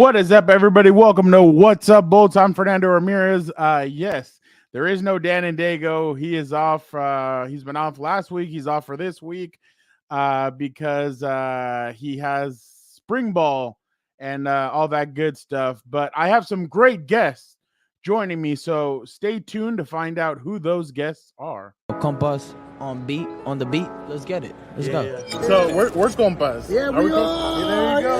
What is up, everybody? Welcome to What's Up, Bolts. I'm Fernando Ramirez. Yes, there is no Dan In Daygo. He is off. He's been off last week. He's off for this week because he has spring ball and all that good stuff. But I have some great guests joining me, so stay tuned to find out who those guests are. Compas on the beat. Let's get it. Let's go. Yeah. So we're Compas. Yeah, we are. There you go.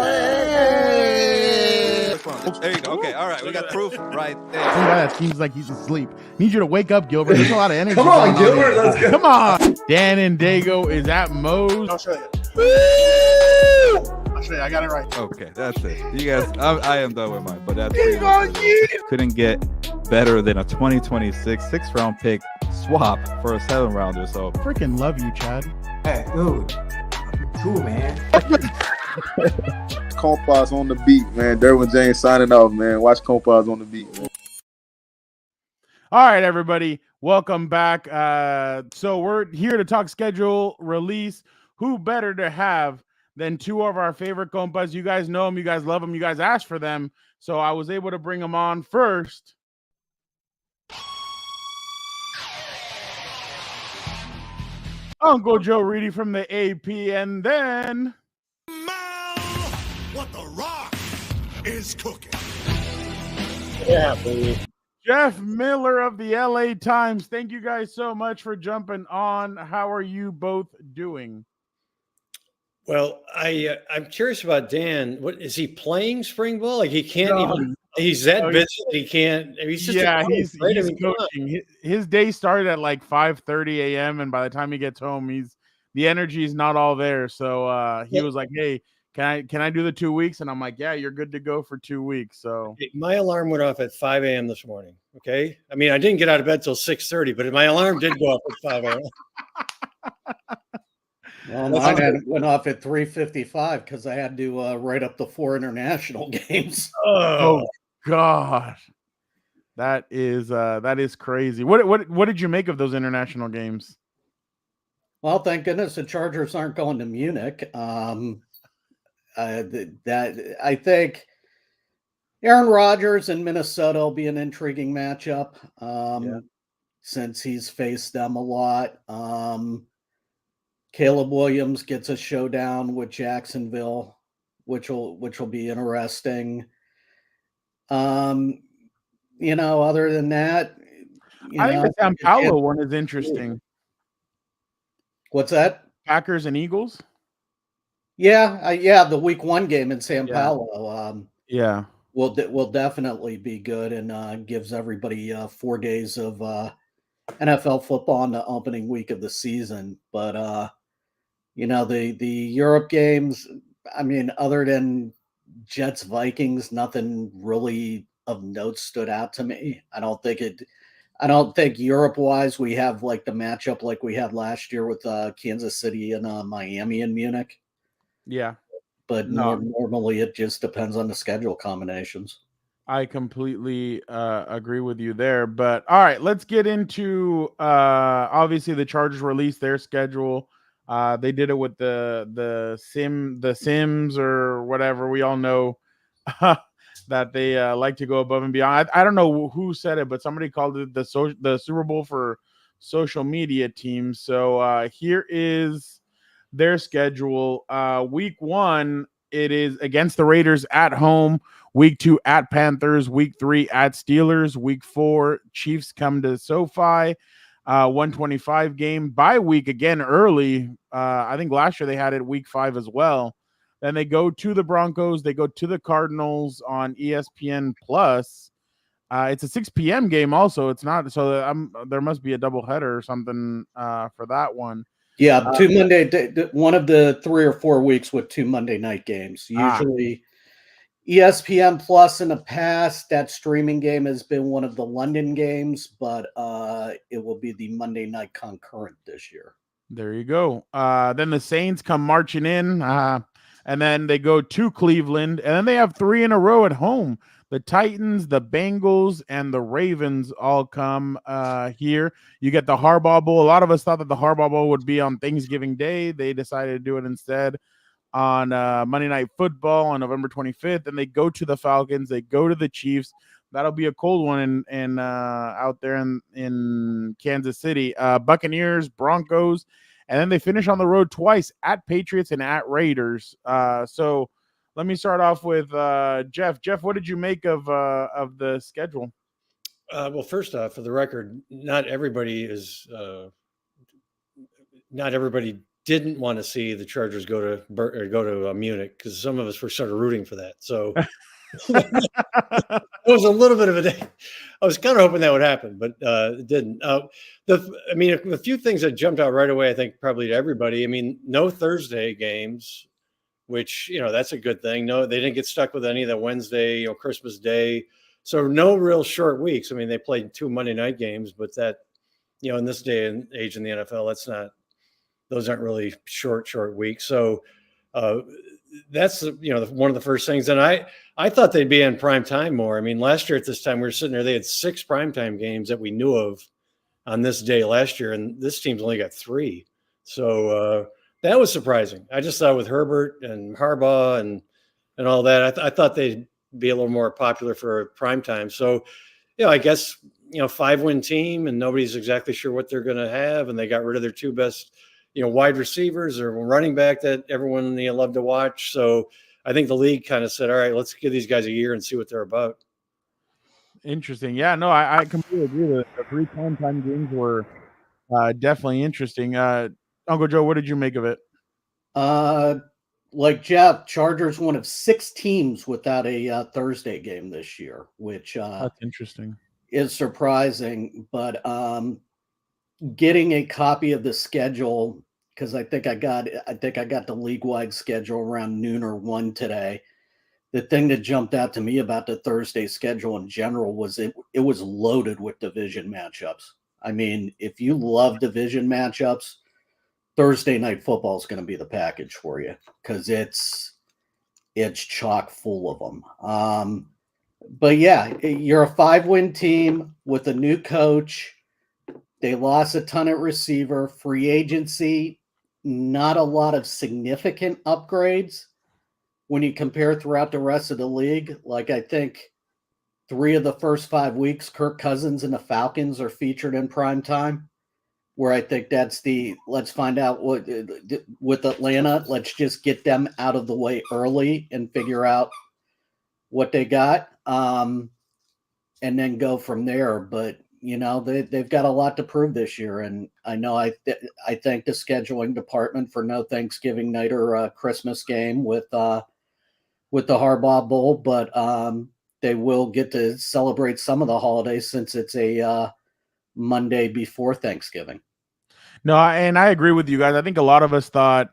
There you go. Okay, all right. We got proof right there. Some guy that seems like he's asleep. Need you to wake up, Gilbert. There's a lot of energy. Come on, Gilbert. Let's go. Come on. Dan In Daygo is at Moe's. I'll show you. I'll show you. I got it right. Okay, that's it. You guys, I am done with mine, but that's couldn't get better than a 2026 6th-round pick swap for a 7-rounder. So Freaking love you, Chad. Hey, dude. Cool, man. Compas on the beat, man. Derwin James signing off, man. Watch Compas on the beat, man. All right, everybody. Welcome back. So we're here to talk schedule release. Who better to have than two of our favorite compas? You guys know them. You guys love them. You guys asked for them. So I was able to bring them on first. Uncle Joe Reedy from the AP, and then what the Rock is cooking. Yeah, baby. Jeff Miller of the LA Times. Thank you guys so much for jumping on. How are you both doing? Well, I'm curious about Dan. What is he playing spring ball? Like he can't even. He's that busy. He can't. He's just he's coaching. His day started at like 5:30 a.m. and by the time he gets home, the energy is not all there. So he was like, "Hey, can I do the 2 weeks?" And I'm like, "Yeah, you're good to go for 2 weeks." So my alarm went off at 5 a.m. this morning. Okay, I mean I didn't get out of bed till 6:30, but my alarm did go off at 5 a.m. Well, mine went off at 3:55 because I had to write up the 4 international games. Oh God, that is crazy. What did you make of those international games? Well, thank goodness the Chargers aren't going to Munich. I think Aaron Rodgers in Minnesota will be an intriguing matchup since he's faced them a lot. Caleb Williams gets a showdown with Jacksonville, which will be interesting. Other than that, I think the San Paulo one is interesting. What's that? Packers and Eagles? Yeah, the week 1 game in San Paulo. Will definitely be good and gives everybody 4 days of NFL football in the opening week of the season. But the Europe games, I mean, other than Jets Vikings, nothing really of note stood out to me. I don't think Europe wise we have like the matchup like we had last year with Kansas City and Miami and Munich. Yeah. But normally it just depends on the schedule combinations. I completely agree with you there. But all right, let's get into obviously the Chargers released their schedule. They did it with the Sims or whatever. We all know that they like to go above and beyond. I don't know who said it, but somebody called it the Super Bowl for social media teams. So here is their schedule. Week 1, it is against the Raiders at home. Week 2 at Panthers. Week 3 at Steelers. Week 4, Chiefs come to SoFi. 125 game. Bye week again early. I think last year they had it week 5 as well. Then they go to the Broncos. They go to the Cardinals on ESPN Plus. It's a 6 p.m. game also. It's not so there must be a doubleheader or something for that one. Yeah, 2 Monday. One of the 3 or 4 weeks with 2 Monday night games. Usually, ESPN Plus in the past, that streaming game has been one of the London games, but it will be the Monday night concurrent this year. There you go. Then the Saints come marching in, and then they go to Cleveland, and then they have 3 in a row at home. The Titans, the Bengals, and the Ravens all come here. You get the Harbaugh Bowl. A lot of us thought that the Harbaugh Bowl would be on Thanksgiving Day. They decided to do it instead on Monday Night Football on November 25th. And they go to the Falcons. They go to the Chiefs. That'll be a cold one in out there in Kansas City. Buccaneers, Broncos, and then they finish on the road twice at Patriots and at Raiders. So let me start off with Jeff. Jeff, what did you make of the schedule? Well, first off, for the record, not everybody didn't want to see the Chargers go to Munich, because some of us were sort of rooting for that. So it was a little bit of a day. I was kind of hoping that would happen, but it didn't. A few things that jumped out right away, I think probably to everybody. I mean, no Thursday games, which, that's a good thing. No, they didn't get stuck with any of the Wednesday, Christmas Day. So no real short weeks. I mean, they played 2 Monday night games, but that, in this day and age in the NFL, those aren't really short weeks. So that's, one of the first things. And I thought they'd be in prime time more. I mean, last year at this time, we were sitting there, they had 6 primetime games that we knew of on this day last year. And this team's only got 3. So that was surprising. I just thought with Herbert and Harbaugh and all that, I thought they'd be a little more popular for prime time. So, I guess, 5-win team, and nobody's exactly sure what they're going to have. And they got rid of their 2 best, wide receivers or running back that everyone loved to watch. So I think the league kind of said, all right, let's give these guys a year and see what they're about. Interesting. Yeah, no, I completely agree with it. The 3 primetime games were definitely interesting. Uncle Joe, what did you make of it? Like Jeff, Chargers one of 6 teams without a Thursday game this year, which that's interesting. Is surprising. But getting a copy of the schedule, because I think I got the league-wide schedule around noon or 1 today. The thing that jumped out to me about the Thursday schedule in general was it was loaded with division matchups. I mean, if you love division matchups, Thursday night football is going to be the package for you, because it's chock full of them. But yeah, you're a 5-win team with a new coach. They lost a ton at receiver. Free agency, not a lot of significant upgrades when you compare throughout the rest of the league. Like, I think 3 of the first 5 weeks, Kirk Cousins and the Falcons are featured in prime time, where I think that's let's find out what with Atlanta. Let's just get them out of the way early and figure out what they got, and then go from there. But they've got a lot to prove this year, and I know I thank the scheduling department for no Thanksgiving night or Christmas game with the Harbaugh Bowl, but they will get to celebrate some of the holidays since it's a Monday before Thanksgiving. No, and I agree with you guys. I think a lot of us thought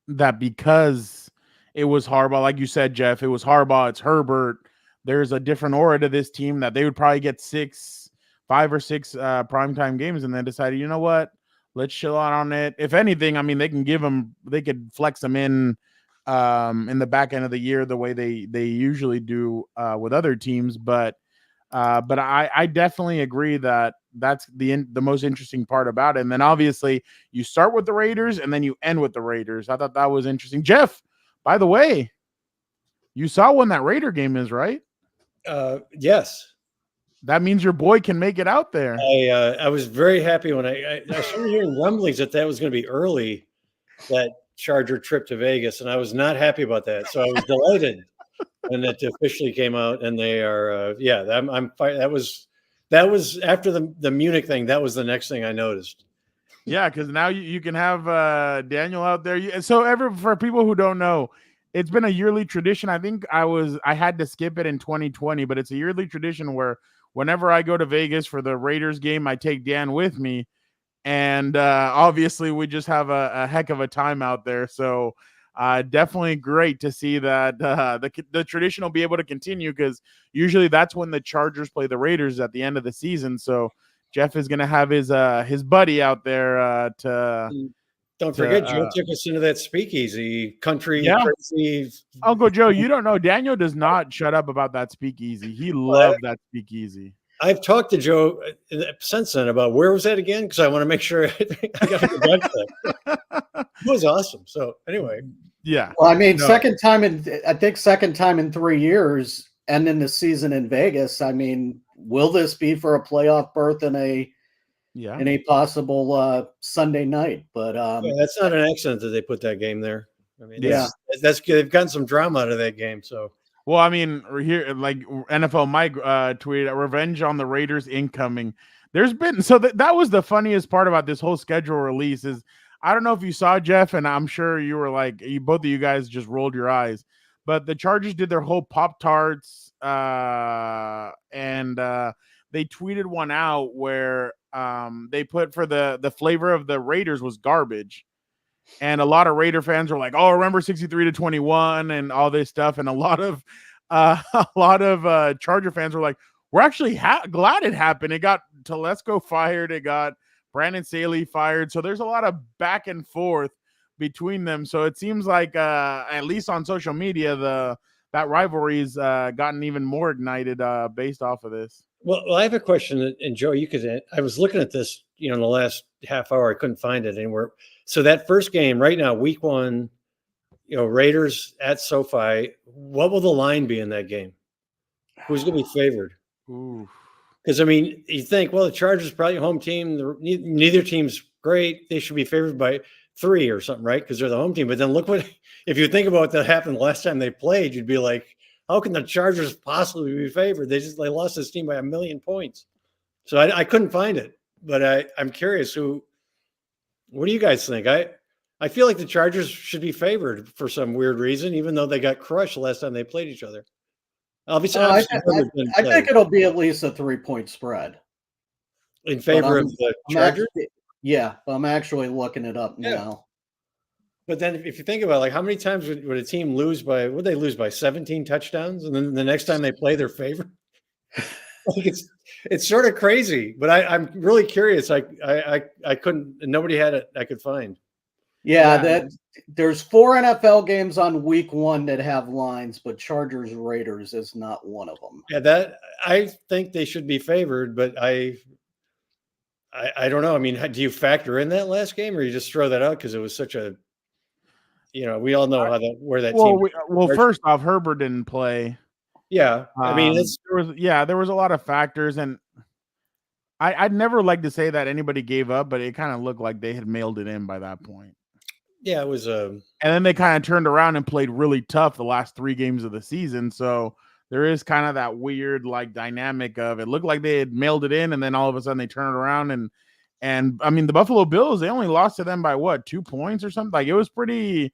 that because it was Harbaugh, like you said, Jeff, it was Harbaugh, it's Herbert, there's a different aura to this team, that they would probably get 5 or 6 primetime games, and then decided, you know what, let's chill out on it. If anything, I mean, they could flex them in the back end of the year the way they usually do with other teams. But I definitely agree that that's the most interesting part about it. And then obviously you start with the Raiders and then you end with the Raiders. I thought that was interesting. Jeff, by the way, you saw when that Raider game is, right? Yes. That means your boy can make it out there. I was very happy when I started hearing rumblings that was going to be early, that Charger trip to Vegas, and I was not happy about that. So I was delighted when it officially came out, and they are I'm that was after the Munich thing. That was the next thing I noticed. Yeah, because now you can have Daniel out there. So for people who don't know, it's been a yearly tradition. I think I had to skip it in 2020, but it's a yearly tradition where whenever I go to Vegas for the Raiders game, I take Dan with me. And obviously we just have a heck of a time out there. So definitely great to see that the tradition will be able to continue, because usually that's when the Chargers play the Raiders at the end of the season. So Jeff is going to have his buddy out there Don't forget, Joe took us into that speakeasy country. Yeah. Crazy. Uncle Joe, you don't know. Daniel does not shut up about that speakeasy. He loved that speakeasy. I've talked to Joe since then about where was that again, because I want to make sure I got the bunch there. It was awesome. So anyway, Yeah. Well, I mean, second time in 3 years, and in the season in Vegas. I mean, will this be for a playoff berth in a possible Sunday night? But that's not an accident that they put that game there. I mean, that's they've gotten some drama out of that game. So, well, I mean, we're here, like NFL Mike tweeted, "Revenge on the Raiders incoming." There's been that was the funniest part about this whole schedule release is I don't know if you saw, Jeff, and I'm sure you were like, both of you guys just rolled your eyes, but the Chargers did their whole Pop-Tarts, and they tweeted one out where they put for the flavor of the Raiders was garbage. And a lot of Raider fans were like, "Oh, remember 63-21 and all this stuff." And a lot of Charger fans were like, "We're actually glad it happened. It got Telesco fired. It got Brandon Staley fired." So there's a lot of back and forth between them. So it seems like, at least on social media, that rivalry's gotten even more ignited based off of this. Well, I have a question, and Joe, you could. I was looking at this, in the last half hour. I couldn't find it anywhere. So that first game right now, week 1, Raiders at SoFi. What will the line be in that game? Who's going to be favored? Because I mean, you think, well, the Chargers are probably a home team. Neither team's great. They should be favored by 3 or something, right? Because they're the home team. But then look if you think about what that happened the last time they played, you'd be like, how can the Chargers possibly be favored? They lost this team by 1 million points. So I couldn't find it, but I'm curious what do you guys think? I feel like the Chargers should be favored for some weird reason, even though they got crushed the last time they played each other. Obviously, I think it'll be at least a 3-point spread in favor of the Chargers. But I'm actually looking it up now. But then, if you think about it, like how many times would a team lose by? Would they lose by 17 touchdowns, and then the next time they play, they're favored? Like it's sort of crazy. But I'm really curious. I couldn't. Nobody had it. I could find. Yeah, there's 4 NFL games on week 1 that have lines, but Chargers Raiders is not one of them. Yeah, that I think they should be favored, but I don't know. I mean, do you factor in that last game, or you just throw that out because it was such a, we all know where that team. Well, first off, Herbert didn't play. Yeah, I mean, there was a lot of factors, and I'd never like to say that anybody gave up, but it kind of looked like they had mailed it in by that point. Yeah, it was. And then they kind of turned around and played really tough the last 3 games of the season. So there is kind of that weird dynamic of it looked like they had mailed it in, and then all of a sudden they turn it around and I mean the Buffalo Bills, they only lost to them by 2 points or something. Like it was pretty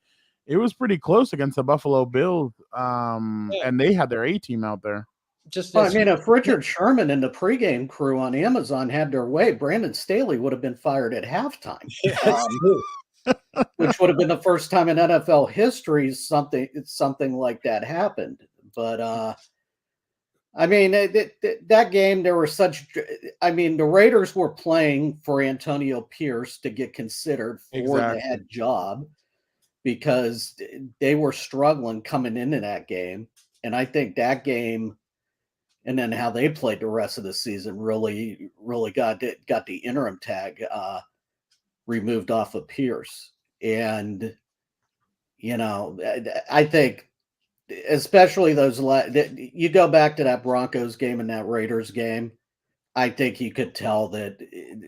close against the Buffalo Bills. And they had their A team out there. If Richard Sherman and the pregame crew on Amazon had their way, Brandon Staley would have been fired at halftime. Which would have been the first time in NFL history something like that happened. But I mean, that game, there were the Raiders were playing for Antonio Pierce to get considered for the head job because they were struggling coming into that game. And I think that game and then how they played the rest of the season really got the interim tag removed off of Pierce. And, I think especially you go back to that Broncos game and that Raiders game, I think you could tell that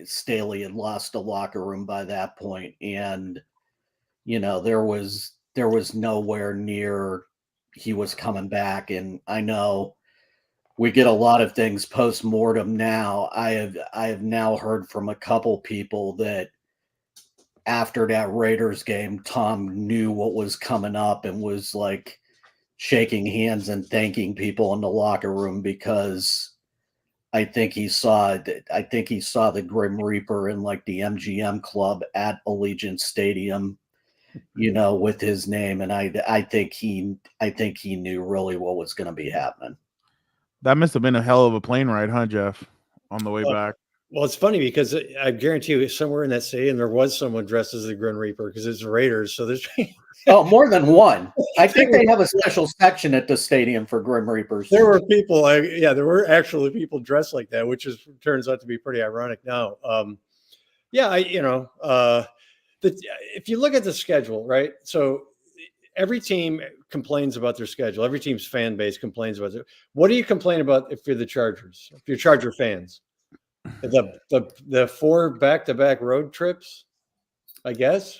Staley had lost the locker room by that point. And, there was nowhere near he was coming back. And I know we get a lot of things post-mortem now. I have now heard from a couple people that after that Raiders game, Tom knew what was coming up and was like shaking hands and thanking people in the locker room because I think he saw the Grim Reaper in like the MGM Club at Allegiant Stadium, with his name, and I think he knew really what was going to be happening. That must have been a hell of a plane ride, huh, Jeff? On the way back. Well, it's funny because I guarantee you somewhere in that stadium there was someone dressed as the Grim Reaper because it's the Raiders. So there's more than one. I think they have a special section at the stadium for Grim Reapers. There were people, there were actually people dressed like that, which turns out to be pretty ironic now. If you look at the schedule, right? So every team complains about their schedule. Every team's fan base complains about it. What do you complain about if you're the Chargers? If you're Charger fans, the 4 back-to-back road trips, I guess.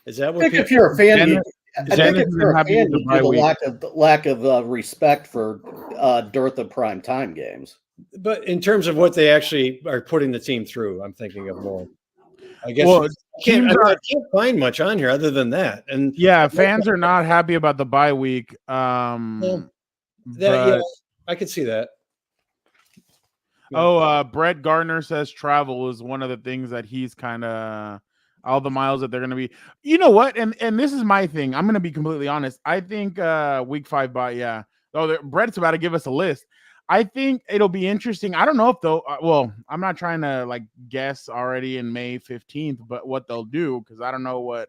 Is that what? I think if you're a fan, you do the lack of respect for dearth of prime time games. But in terms of what they actually are putting the team through, I'm thinking of more. I guess I can't find much on here other than that. And yeah, fans are not happy about the bye week. I could see that. Brett Gardner says travel is one of the things that he's kind of all the miles that they're going to be. You know what? And this is my thing. I'm going to be completely honest. I think week 5 bye. Yeah. Oh, Brett's about to give us a list. I think it'll be interesting. I don't know if they'll. Well, I'm not trying to like guess already in May 15th, but what they'll do because I don't know what.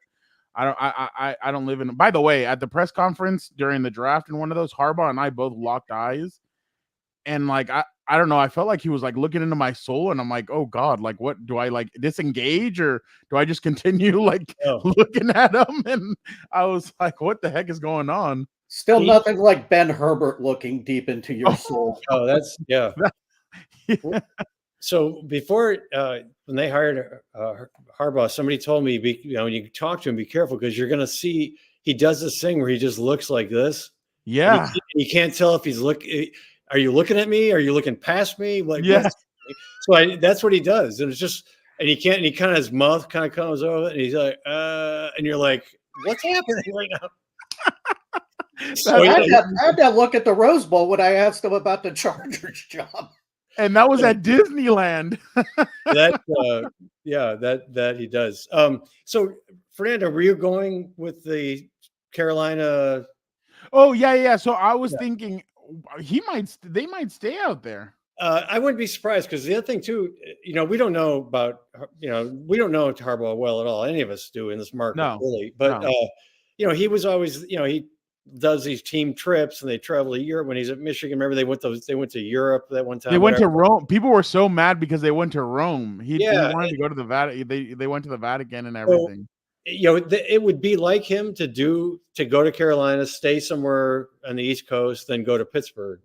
I don't live in. By the way, at the press conference during the draft in one of those, Harbaugh and I both locked eyes, and like I don't know. I felt like he was like looking into my soul, and I'm like, oh God, like what do I like disengage or do I just continue like looking at him? And I was like, what the heck is going on? Still nothing like Ben Herbert looking deep into your soul. Oh, that's yeah. So before when they hired Harbaugh, somebody told me, when you talk to him, be careful because you're going to see he does this thing where he just looks like this. Yeah, you can't tell if he's looking. Are you looking at me? Are you looking past me? Like, yeah. So that's what he does, and it's just, and he can't. And he kind of his mouth kind of comes over, and he's like, and you're like, what's happening right now? So I had that look at the Rose Bowl when I asked him about the Chargers job. And that was at Disneyland. that he does. So Fernando, were you going with the Carolina? Oh yeah. So I was thinking they might stay out there. I wouldn't be surprised because the other thing too, we don't know about, we don't know Harbaugh well at all. Any of us do in this market, really. But he was always, he does these team trips and they travel to Europe. When he's at Michigan, remember they went to Europe that one time. They went to Rome. People were so mad because they went to Rome. He wanted to go to the Vatican. They went to the Vatican and everything. It would be like him to go to Carolina, stay somewhere on the East Coast, then go to Pittsburgh.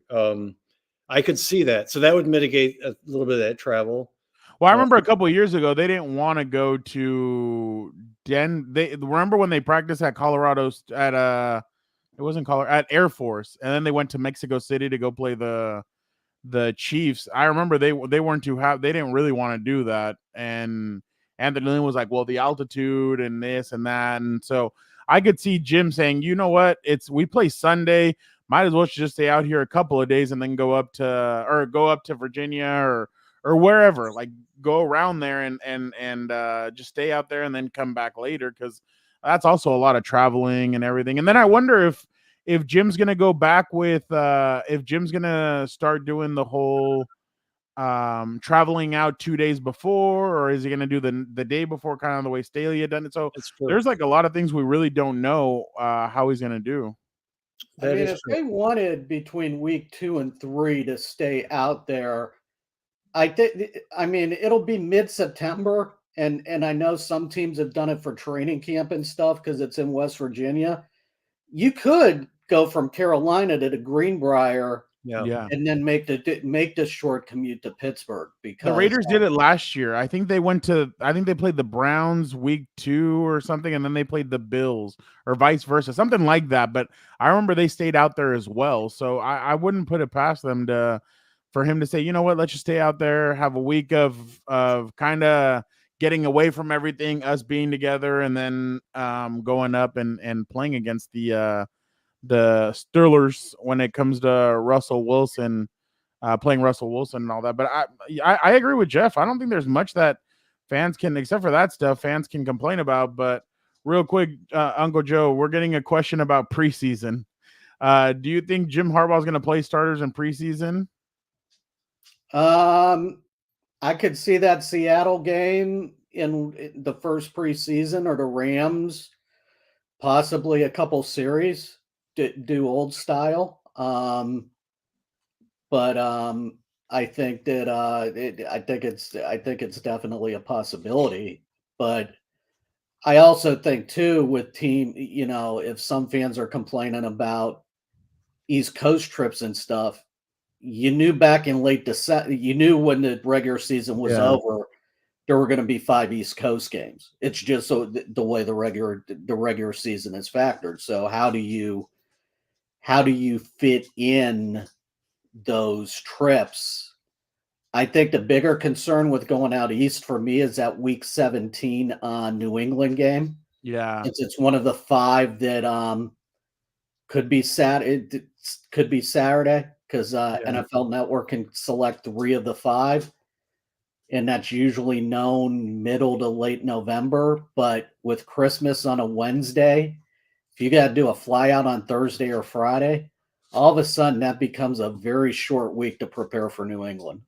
I could see that. So that would mitigate a little bit of that travel. Well, I remember a couple of years ago, they didn't want to go to They remember when they practiced at Colorado it wasn't Colorado, at Air Force, and then they went to Mexico City to go play the Chiefs. I remember they weren't they didn't really want to do that, and Anthony Lynn was like, well, the altitude and this and that, and so I could see Jim saying, you know what, we play Sunday, might as well just stay out here a couple of days and then go up to Virginia or wherever, like go around there and just stay out there and then come back later because that's also a lot of traveling and everything. And then I wonder if Jim's gonna go back with if Jim's gonna start doing the whole traveling out 2 days before, or is he gonna do the day before, kind of the way Staley had done it? So there's like a lot of things we really don't know how he's gonna do. If they wanted between week 2 and 3 to stay out there, it'll be mid-September. And I know some teams have done it for training camp and stuff because it's in West Virginia. You could go from Carolina to the Greenbrier, and then make the short commute to Pittsburgh. Because the Raiders did it last year. I think they played the Browns week 2 or something, and then they played the Bills or vice versa, something like that. But I remember they stayed out there as well. So I wouldn't put it past them for him to say, you know what, let's just stay out there, have a week of kind of getting away from everything, us being together, and then going up and playing against the Steelers when it comes to Russell Wilson, playing Russell Wilson and all that. But I agree with Jeff. I don't think there's much that fans can, except for that stuff, fans can complain about. But real quick, Uncle Joe, we're getting a question about preseason. Do you think Jim Harbaugh is going to play starters in preseason? I could see that Seattle game in the first preseason, or the Rams, possibly a couple series, do old style. But I think that I think it's definitely a possibility. But I also think too with team, if some fans are complaining about East Coast trips and stuff, you knew back in late December, you knew when the regular season was over, there were going to be 5 East Coast games. It's just so the way the regular season is factored. So how do you fit in those trips? I think the bigger concern with going out east for me is that week 17 New England game. Yeah, it's one of the 5 that could be Saturday because NFL Network can select 3 of the 5. And that's usually known middle to late November. But with Christmas on a Wednesday, if you got to do a fly out on Thursday or Friday, all of a sudden that becomes a very short week to prepare for New England.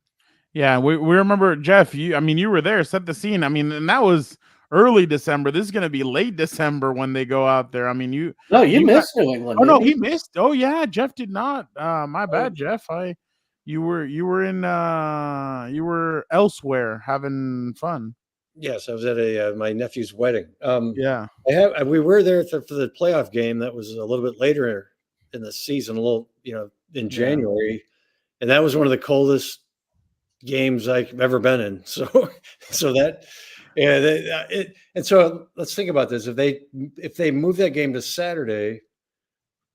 Yeah, we remember, Jeff, you were there, set the scene. I mean, and that was early December. This is going to be late December when they go out there. I mean, you missed New England. Oh, no, he missed. Oh, yeah, Jeff did not. My bad, Jeff. You were elsewhere having fun. Yes, I was at my nephew's wedding. Yeah, we were there for the playoff game that was a little bit later in the season, in January, and that was one of the coldest games I've ever been in. So that, and so let's think about this. If they move that game to Saturday,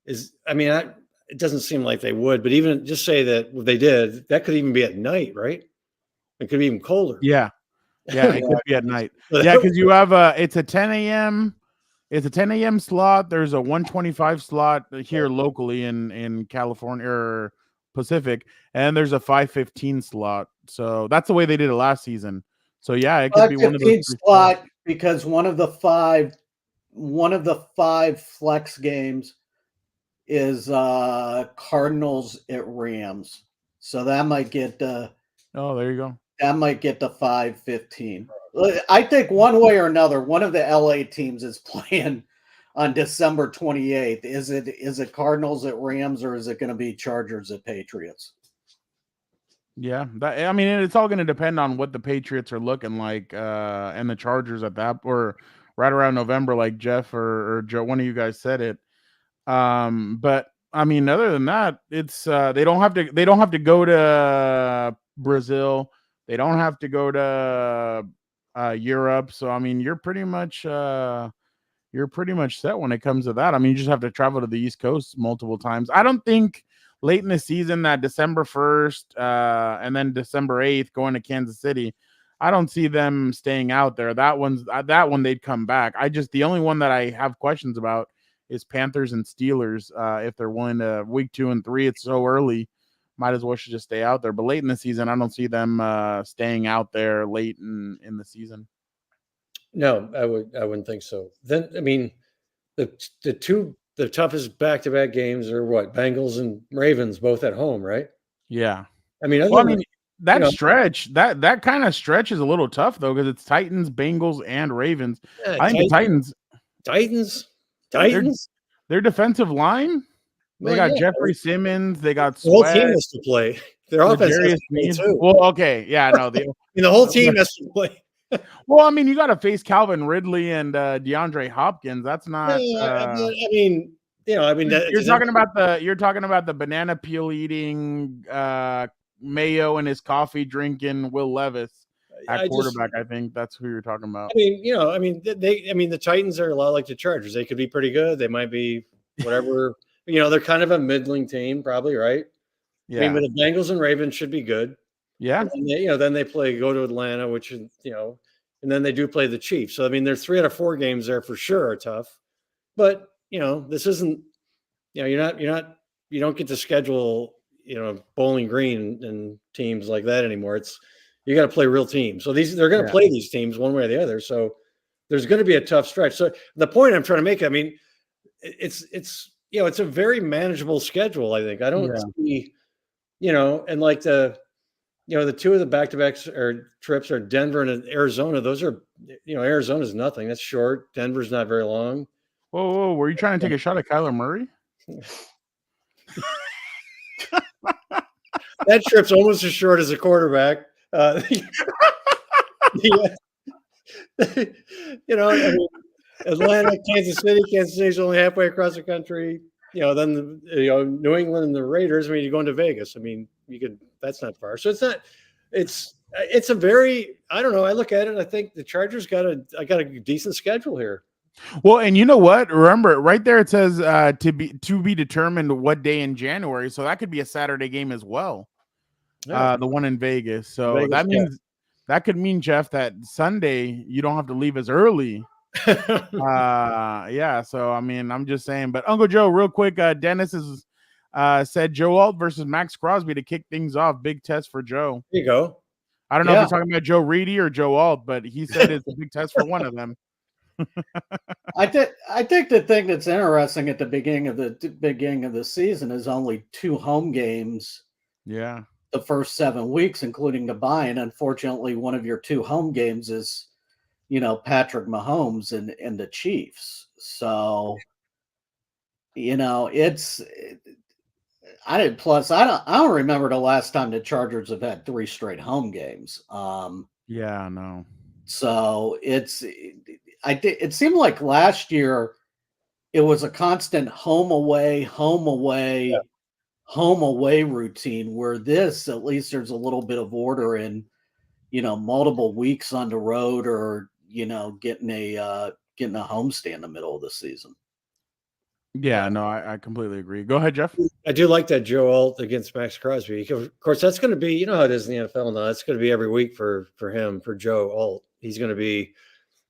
it doesn't seem like they would, but even just say that they did, that could even be at night, right? It could be even colder. Yeah, it could be at night. Yeah, because you have it's a 10 a.m. It's a 10 a.m. slot. There's a 1:25 slot here locally in California or Pacific, and there's a 5:15 slot. So that's the way they did it last season. So yeah, it could be one of those slot because one of the five flex games is Cardinals at Rams. So that might get there you go. That might get to 5:15. I think one way or another, one of the LA teams is playing on December 28th. Is it Cardinals at Rams or is it going to be Chargers at Patriots? Yeah, it's all going to depend on what the Patriots are looking like and the Chargers at that or right around November, like Jeff or Joe, one of you guys said it. But other than that, it's they don't have to go to Brazil. They don't have to go to Europe. So you're pretty much set when it comes to that. You just have to travel to the East Coast multiple times. I don't think late in the season that December 1st and then December 8th going to Kansas City, I don't see them staying out there. That one they'd come back. The only one that I have questions about is Panthers and Steelers. If they're willing to week 2 and 3, it's so early, might as well should just stay out there. But late in the season, I don't see them staying out there late in the season. No, I wouldn't think so. Then the toughest back-to-back games are what? Bengals and Ravens both at home, right? Yeah. That stretch, that kind of stretch is a little tough though because it's Titans, Bengals, and Ravens. Yeah, I think the Titans. Their defensive line. They got Jeffrey Simmons. They got the whole team has to play. Their offense has to play too. Well, okay, yeah, no, the whole team has to play. Well, you got to face Calvin Ridley and DeAndre Hopkins. That's not. you're talking about the banana peel eating, mayo and his coffee drinking Will Levis at quarterback. I think that's who you're talking about. The Titans are a lot like the Chargers. They could be pretty good. They might be whatever. They're kind of a middling team, probably, right? Yeah. But the Bengals and Ravens should be good. Yeah. And then they go to Atlanta, which is, and then they do play the Chiefs. So, there's 3 out of 4 games there for sure are tough. But, this isn't, you don't get to schedule, Bowling Green and teams like that anymore. You got to play real teams. So they're going to play these teams one way or the other. So there's going to be a tough stretch. So the point I'm trying to make, it's a very manageable schedule. I think I don't see, and like the 2 of the back-to-backs or trips are Denver and Arizona. Those are, Arizona's nothing. That's short. Denver's not very long. Whoa. Were you trying to take a shot at Kyler Murray? That trip's almost as short as a quarterback. Atlanta, Kansas City's only halfway across the country. Then New England and the Raiders. I mean, you're going to Vegas. I mean, that's not far. So it's a very, I don't know. I look at it, I think the Chargers got a decent schedule here. Well, and you know what? Remember, right there it says to be determined what day in January. So that could be a Saturday game as well. The one in Vegas. So that could mean, Jeff, that Sunday you don't have to leave as early. Yeah. So I mean, I'm just saying. But Uncle Joe, real quick, Dennis has said Joe Alt versus Max Crosby to kick things off. Big test for Joe. There you go. I don't know if you're talking about Joe Reedy or Joe Alt, but he said it's a big test for one of them. I think the thing that's interesting at the beginning of the season is only 2 home games. Yeah. The first 7 weeks, including the bye, and unfortunately, one of your 2 home games is, Patrick Mahomes and the Chiefs. So, I don't remember the last time the Chargers have had 3 straight home games. Yeah, no. So it seemed like last year it was a constant home away routine, where this, at least there's a little bit of order in, multiple weeks on the road, or, getting a homestand in the middle of the season. Yeah, no, I completely agree. Go ahead, Jeff. I do like that Joe Alt against Max Crosby. Of course, that's going to be, how it is in the NFL now. That's going to be every week for him, for Joe Alt. He's going to be,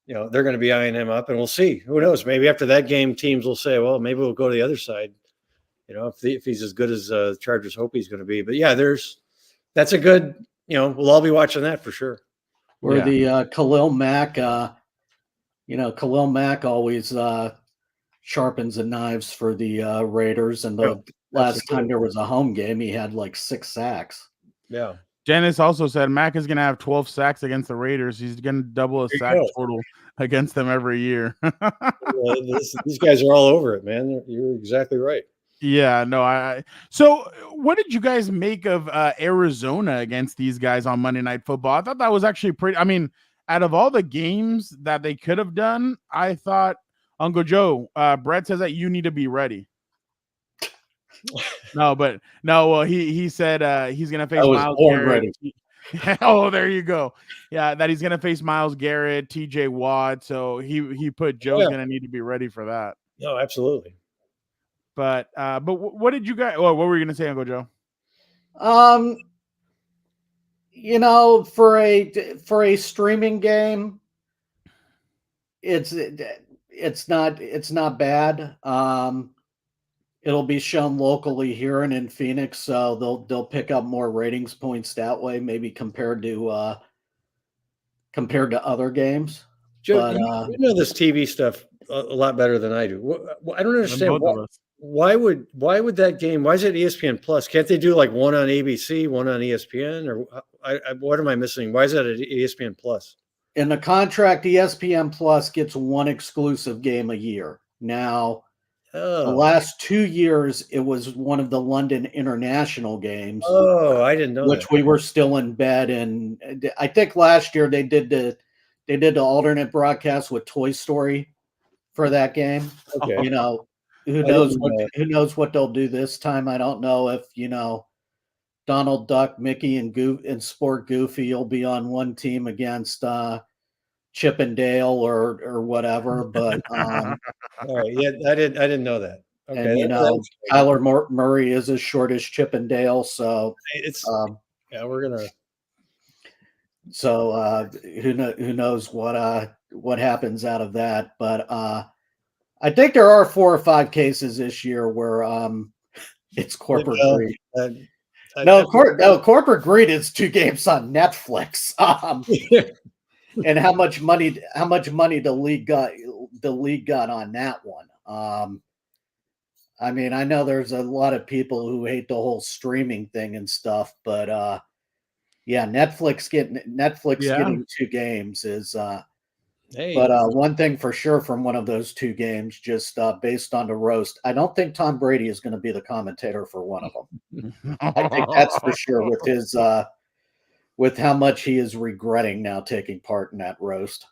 they're going to be eyeing him up, and we'll see. Who knows? Maybe after that game, teams will say, well, maybe we'll go to the other side. If he's as good as Chargers hope he's going to be. But yeah, that's a good, we'll all be watching that for sure. Where the Khalil Mack, Khalil Mack always sharpens the knives for the Raiders. And the last time there was a home game, he had like 6 sacks. Yeah. Dennis also said Mack is going to have 12 sacks against the Raiders. He's going to double his sack total against them every year. These guys are all over it, man. You're exactly right. Yeah, no, so what did you guys make of Arizona against these guys on Monday Night Football? I thought that was actually pretty. I mean, out of all the games that they could have done, I thought, Uncle Joe, Brett says that you need to be ready. Well, he said he's gonna face Myles Garrett. Oh, there you go. Yeah, that he's gonna face Myles Garrett, TJ Watt. So he put Joe's gonna need to be ready for that. No, absolutely. But what did you guys? Oh, what were you gonna say, Uncle Joe? For a streaming game, it's not bad. It'll be shown locally here and in Phoenix, so they'll pick up more ratings points that way, maybe compared to other games. Joe, you know this TV stuff a lot better than I do. I don't understand why would that game? Why is it ESPN Plus? Can't they do like one on ABC, one on ESPN, or what am I missing? Why is that at ESPN Plus? In the contract, ESPN Plus gets one exclusive game a year. Now, the last 2 years, it was one of the London international games. Oh, I didn't know which we were still in bed. And I think last year they did the alternate broadcast with Toy Story for that game. Okay. Who knows what they'll do this time? I don't know if Donald Duck, Mickey, and Sport Goofy will be on one team against Chip and Dale or whatever. But all right, yeah, I didn't know that. Okay, and Kyler Murray is as short as Chip and Dale, so it's we're gonna. So who knows what happens out of that? But I think there are 4 or 5 cases this year where it's corporate greed. Corporate greed is 2 games on Netflix. And how much money the league got on that one. I mean, I know there's a lot of people who hate the whole streaming thing and stuff, but Netflix getting 2 games is But one thing for sure from one of those 2 games, just based on the roast, I don't think Tom Brady is going to be the commentator for one of them. I think that's for sure with with how much he is regretting now taking part in that roast.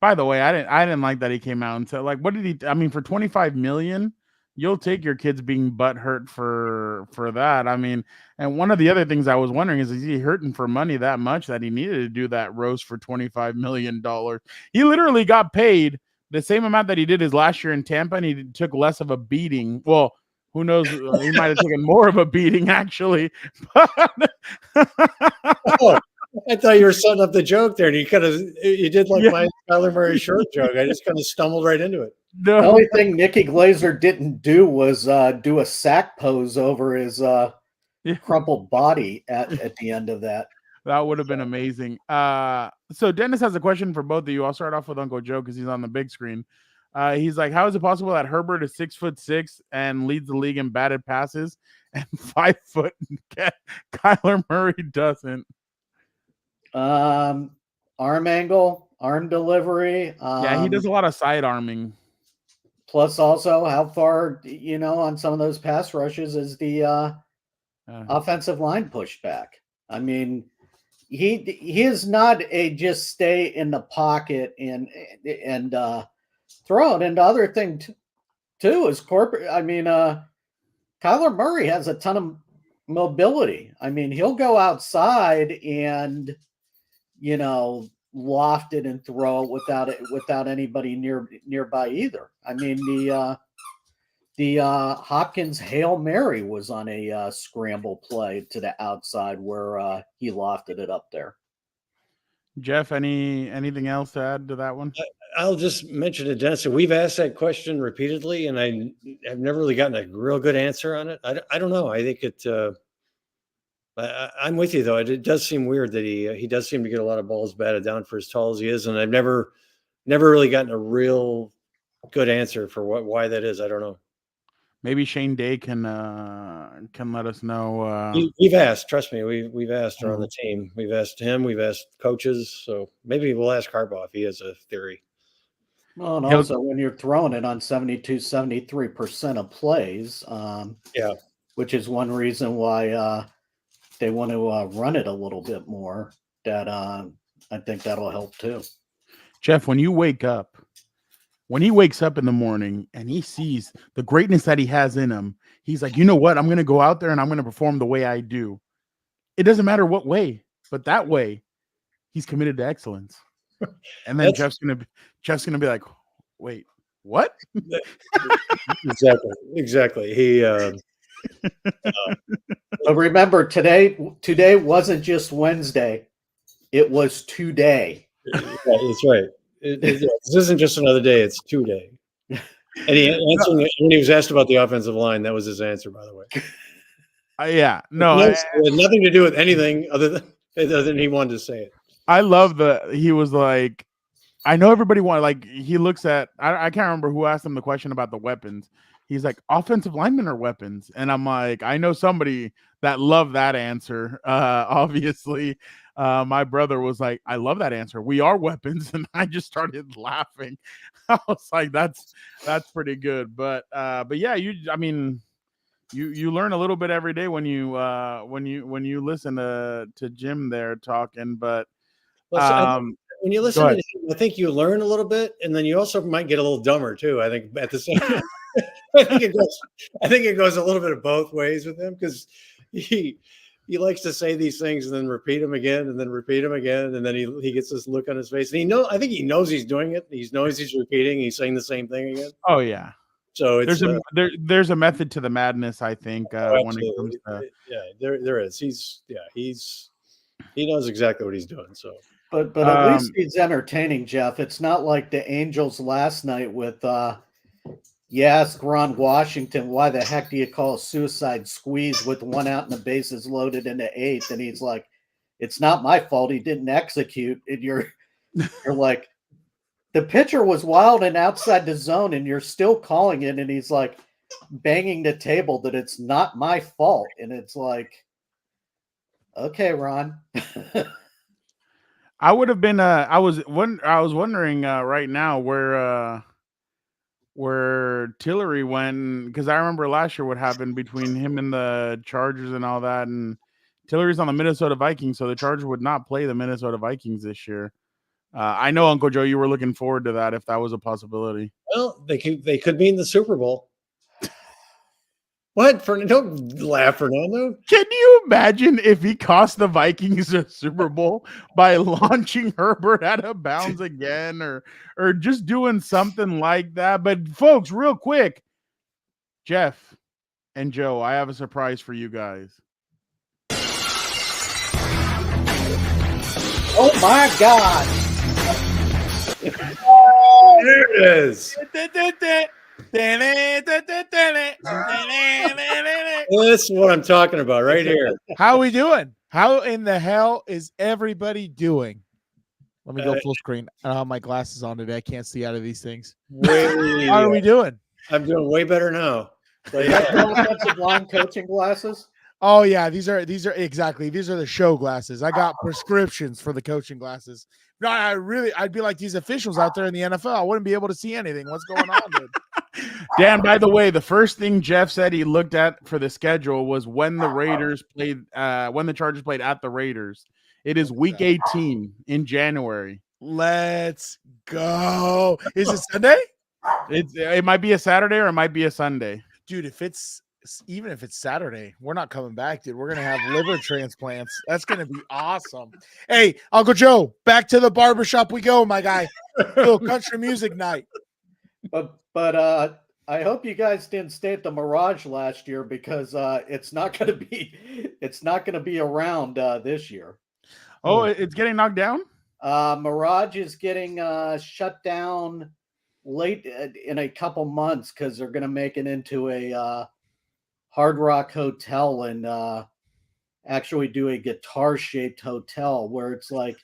By the way, I didn't like that he came out and said, like, what did he? I mean, for $25 million, you'll take your kids being butthurt for that. I mean, and one of the other things I was wondering is he hurting for money that much that he needed to do that roast for $25 million? He literally got paid the same amount that he did his last year in Tampa, and he took less of a beating. Well, who knows? He might have taken more of a beating, actually. Oh, I thought you were setting up the joke there, and you did like my Kyler Murray short joke. I just kind of stumbled right into it. No. The only thing Nikki Glazer didn't do was do a sack pose over his crumpled body at the end of that. That would have been amazing. So Dennis has a question for both of you. I'll start off with Uncle Joe because he's on the big screen. He's like, how is it possible that Herbert is 6'6" and leads the league in batted passes, and 5 foot Kyler Murray doesn't? Arm angle, arm delivery. Yeah, he does a lot of side arming. Plus, also how far on some of those pass rushes is the offensive line pushed back. I mean, he is not a just stay in the pocket and throw it. And the other thing too is corporate. I mean, Kyler Murray has a ton of mobility. I mean, he'll go outside and loft it and throw it without anybody nearby either. I mean, the Hopkins Hail Mary was on a scramble play to the outside where he lofted it up there. Jeff, anything else to add to that one? I'll just mention to Dennis, we've asked that question repeatedly, and I've never really gotten a real good answer on it. I don't know. I think I'm with you, though. It does seem weird that he does seem to get a lot of balls batted down for as tall as he is, and I've never really gotten a real good answer for why that is. I don't know. Maybe Shane Day can let us know. We've asked. Trust me, we've asked around the team. We've asked him. We've asked coaches. So maybe we'll ask Harbaugh if he has a theory. Well, and also when you're throwing it on 73% of plays, which is one reason why they want to run it a little bit more. That I think that'll help too. Jeff, when he wakes up in the morning and he sees the greatness that he has in him, he's like, you know what? I'm going to go out there and I'm going to perform the way I do. It doesn't matter what way, but that way he's committed to excellence. And then Jeff's going to be like, wait, what? Exactly. He, but remember, today wasn't just Wednesday. It was today. Yeah, that's right. This isn't just another day; it's 2 day. And when he was asked about the offensive line, that was his answer, by the way. It had nothing to do with anything other than he wanted to say it. I love he was like, I know everybody he looks at, I can't remember who asked him the question about the weapons. He's like, offensive linemen are weapons. And I'm like, I know somebody that loved that answer. Obviously, my brother was like, I love that answer. We are weapons. And I just started laughing. I was like, that's pretty good. But yeah, you learn a little bit every day when you listen to Jim there talking. But when you listen to him, I think you learn a little bit, and then you also might get a little dumber too. I think at the same time, I think it goes a little bit of both ways with him, because he likes to say these things and then repeat them again and then repeat them again, and then he gets this look on his face, and I think he knows he's doing it. He knows he's repeating. He's saying the same thing again. Oh yeah. So it's, there's a method to the madness, I think. When it comes to there is. He knows exactly what he's doing. So. But at least he's entertaining, Jeff. It's not like the Angels last night with you ask Ron Washington, why the heck do you call a suicide squeeze with one out and the bases loaded in the eighth? And he's like, it's not my fault. He didn't execute. And you're like, the pitcher was wild and outside the zone, and you're still calling it. And he's like banging the table that it's not my fault. And it's like, okay, Ron. I would have been. I was wondering right now where Tillery went, because I remember last year what happened between him and the Chargers and all that, and Tillery's on the Minnesota Vikings, so the Chargers would not play the Minnesota Vikings this year. I know, Uncle Joe, you were looking forward to that if that was a possibility. Well, they could be in the Super Bowl. What? Don't laugh, Fernando. Can you imagine if he cost the Vikings a Super Bowl by launching Herbert out of bounds again, or just doing something like that? But folks, real quick, Jeff and Joe, I have a surprise for you guys. Oh my God! There it is. That's what I'm talking about right here. How are we doing? How in the hell is everybody doing? Let me go full screen. I don't have my glasses on today. I can't see out of these things. How are we doing? I'm doing way better now. But Offensive line coaching glasses. Oh yeah, these are exactly. These are the show glasses. I got prescriptions for the coaching glasses. No, I'd be like these officials out there in the NFL. I wouldn't be able to see anything. What's going on, dude? Dan, by the way, the first thing Jeff said he looked at for the schedule was when the Raiders played, when the Chargers played at the Raiders. It is week 18 in January. Let's go. Is it Sunday? It might be a Saturday or it might be a Sunday. Dude, even if it's Saturday, we're not coming back, dude. We're going to have liver transplants. That's going to be awesome. Hey, Uncle Joe, back to the barbershop we go, my guy. Little country music night. But I hope you guys didn't stay at the Mirage last year because it's not going to be around this year. Oh, it's getting knocked down? Mirage is getting shut down late in a couple months because they're going to make it into a Hard Rock hotel and actually do a guitar-shaped hotel where it's like,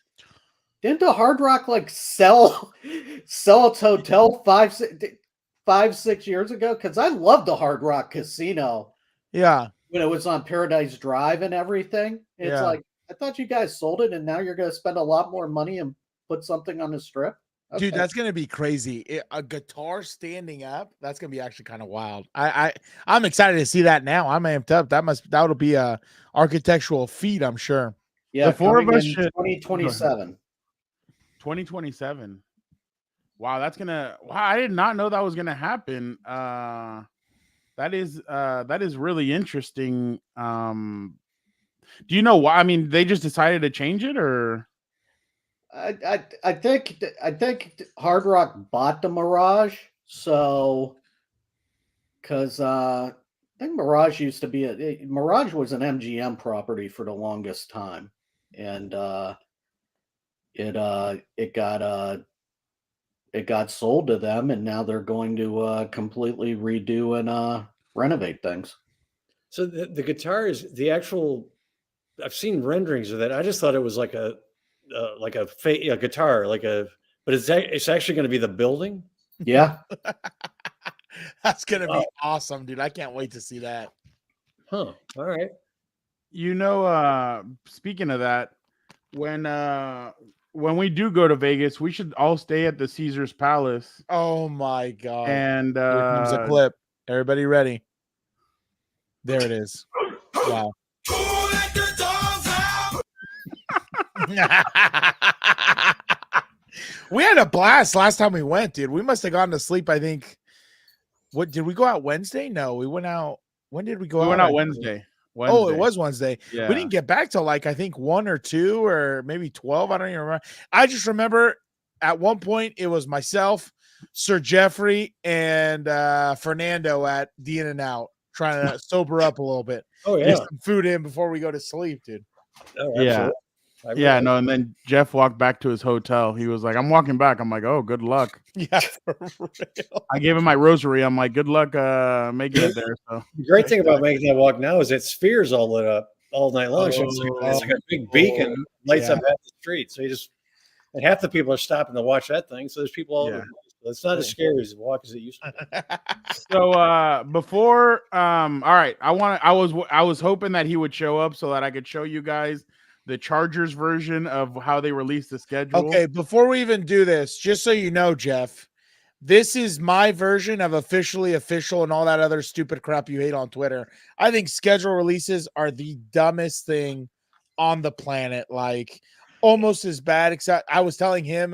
didn't the Hard Rock like sell its hotel 5-6 years ago? Because I loved the Hard Rock Casino. Yeah, when it was on Paradise Drive and everything. It's like, I thought you guys sold it, and now you're going to spend a lot more money and put something on the strip. Okay. Dude, that's gonna be crazy. A guitar standing up, that's gonna be actually kind of wild. I'm excited to see that now. I'm amped up. That'll be a architectural feat, I'm sure. Yeah, the four of us should 2027. 2027. Wow, I did not know that was gonna happen. That is really interesting. Do you know why? I mean, they just decided to change it, or I think Hard Rock bought the Mirage, so because I think Mirage used to be Mirage was an MGM property for the longest time, and it got sold to them, and now they're going to completely redo and renovate things. So the guitar is the actual. I've seen renderings of that. I just thought it was like a guitar, but it's actually going to be the building. Yeah, that's going to be awesome, dude. I can't wait to see that. Huh. All right. You know, speaking of that, when we do go to Vegas, we should all stay at the Caesar's Palace. Oh my God. And here comes a clip. Everybody ready? There it is. Wow. We had a blast last time we went, dude. We must have gone to sleep. I think. What did we go out Wednesday? No, we went out. When did we go out? We went out Wednesday. Oh, it was Wednesday. Yeah. We didn't get back till like I think 1 or 2 or maybe 12. I don't even remember. I just remember at one point it was myself, Sir Jeffrey, and Fernando at the In-N-Out trying to sober up a little bit. Oh yeah, get some food in before we go to sleep, dude. Oh, yeah. Yeah, no, and then Jeff walked back to his hotel. He was like, I'm walking back. I'm like, oh, good luck. Yeah, for real. I gave him my rosary. I'm like, good luck making it there. So the great thing about making that walk now is that Sphere's all lit up all night long. So it's like a big beacon, lights up half the street. So and half the people are stopping to watch that thing. So there's people all over the place. So it's not as scary as the walk as it used to be. So before all right, I was hoping that he would show up so that I could show you guys the Chargers version of how they released the schedule. Okay, before we even do this, just so you know, Jeff, this is my version of officially official and all that other stupid crap you hate on Twitter. I think schedule releases are the dumbest thing on the planet. Like, almost as bad. Except I was telling him,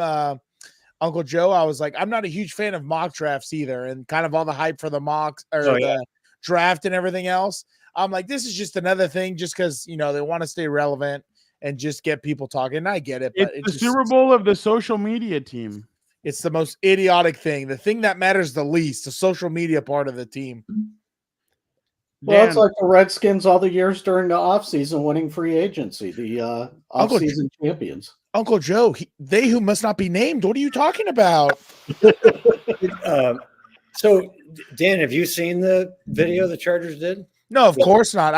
Uncle Joe, I was like, I'm not a huge fan of mock drafts either, and kind of all the hype for the mocks or the draft and everything else. I'm like, this is just another thing, just because they want to stay relevant and just get people talking. And I get it, but it's the Super Bowl of the social media team. It's the most idiotic thing. The thing that matters the least, the social media part of the team. Well, it's like the Redskins all the years during the offseason winning free agency, the offseason champions. Uncle Joe, they who must not be named. What are you talking about? So, Dan, have you seen the video the Chargers did? No, of course not.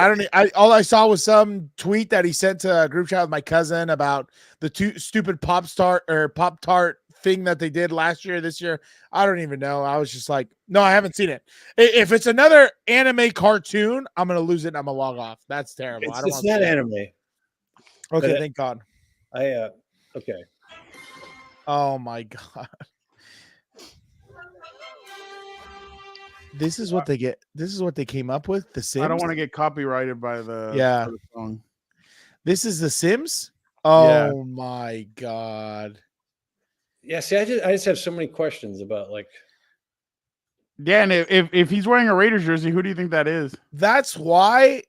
All I saw was some tweet that he sent to a group chat with my cousin about the stupid Pop-Tart thing that they did last year, this year. I don't even know. I was just like, no, I haven't seen it. If it's another anime cartoon, I'm going to lose it and I'm going to log off. That's terrible. It's not anime. Okay, thank God. Okay. Oh my God. This is what they get. This is what they came up with. The Sims. I don't want to get copyrighted by the song. This is The Sims. Oh my God. Yeah. See, I just have so many questions about Dan. If he's wearing a Raiders jersey, who do you think that is? That's why.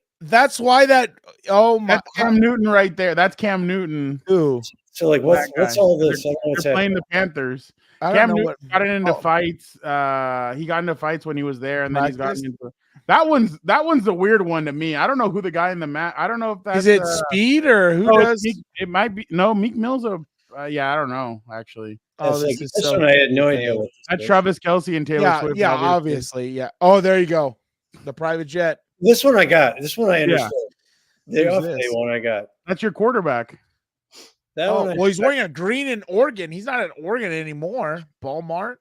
Oh my. That's Cam Newton right there. That's Cam Newton. Ooh. So what's all this? They're playing the Panthers. Cam Newton got into fights. He got into fights when he was there, and then he's gotten into that one's the weird one to me. I don't know who the guy in the mat. I don't know if that's is it Speed or who does it might be Meek Mill's I don't know actually. This one I had no idea. That's Travis Kelce and Taylor Swift. Yeah, obviously. Yeah. Oh, there you go. The private jet. This one I got. This one I understood. The off day one I got. That's your quarterback. Well, he's wearing a green in Oregon. He's not at Oregon anymore. Walmart.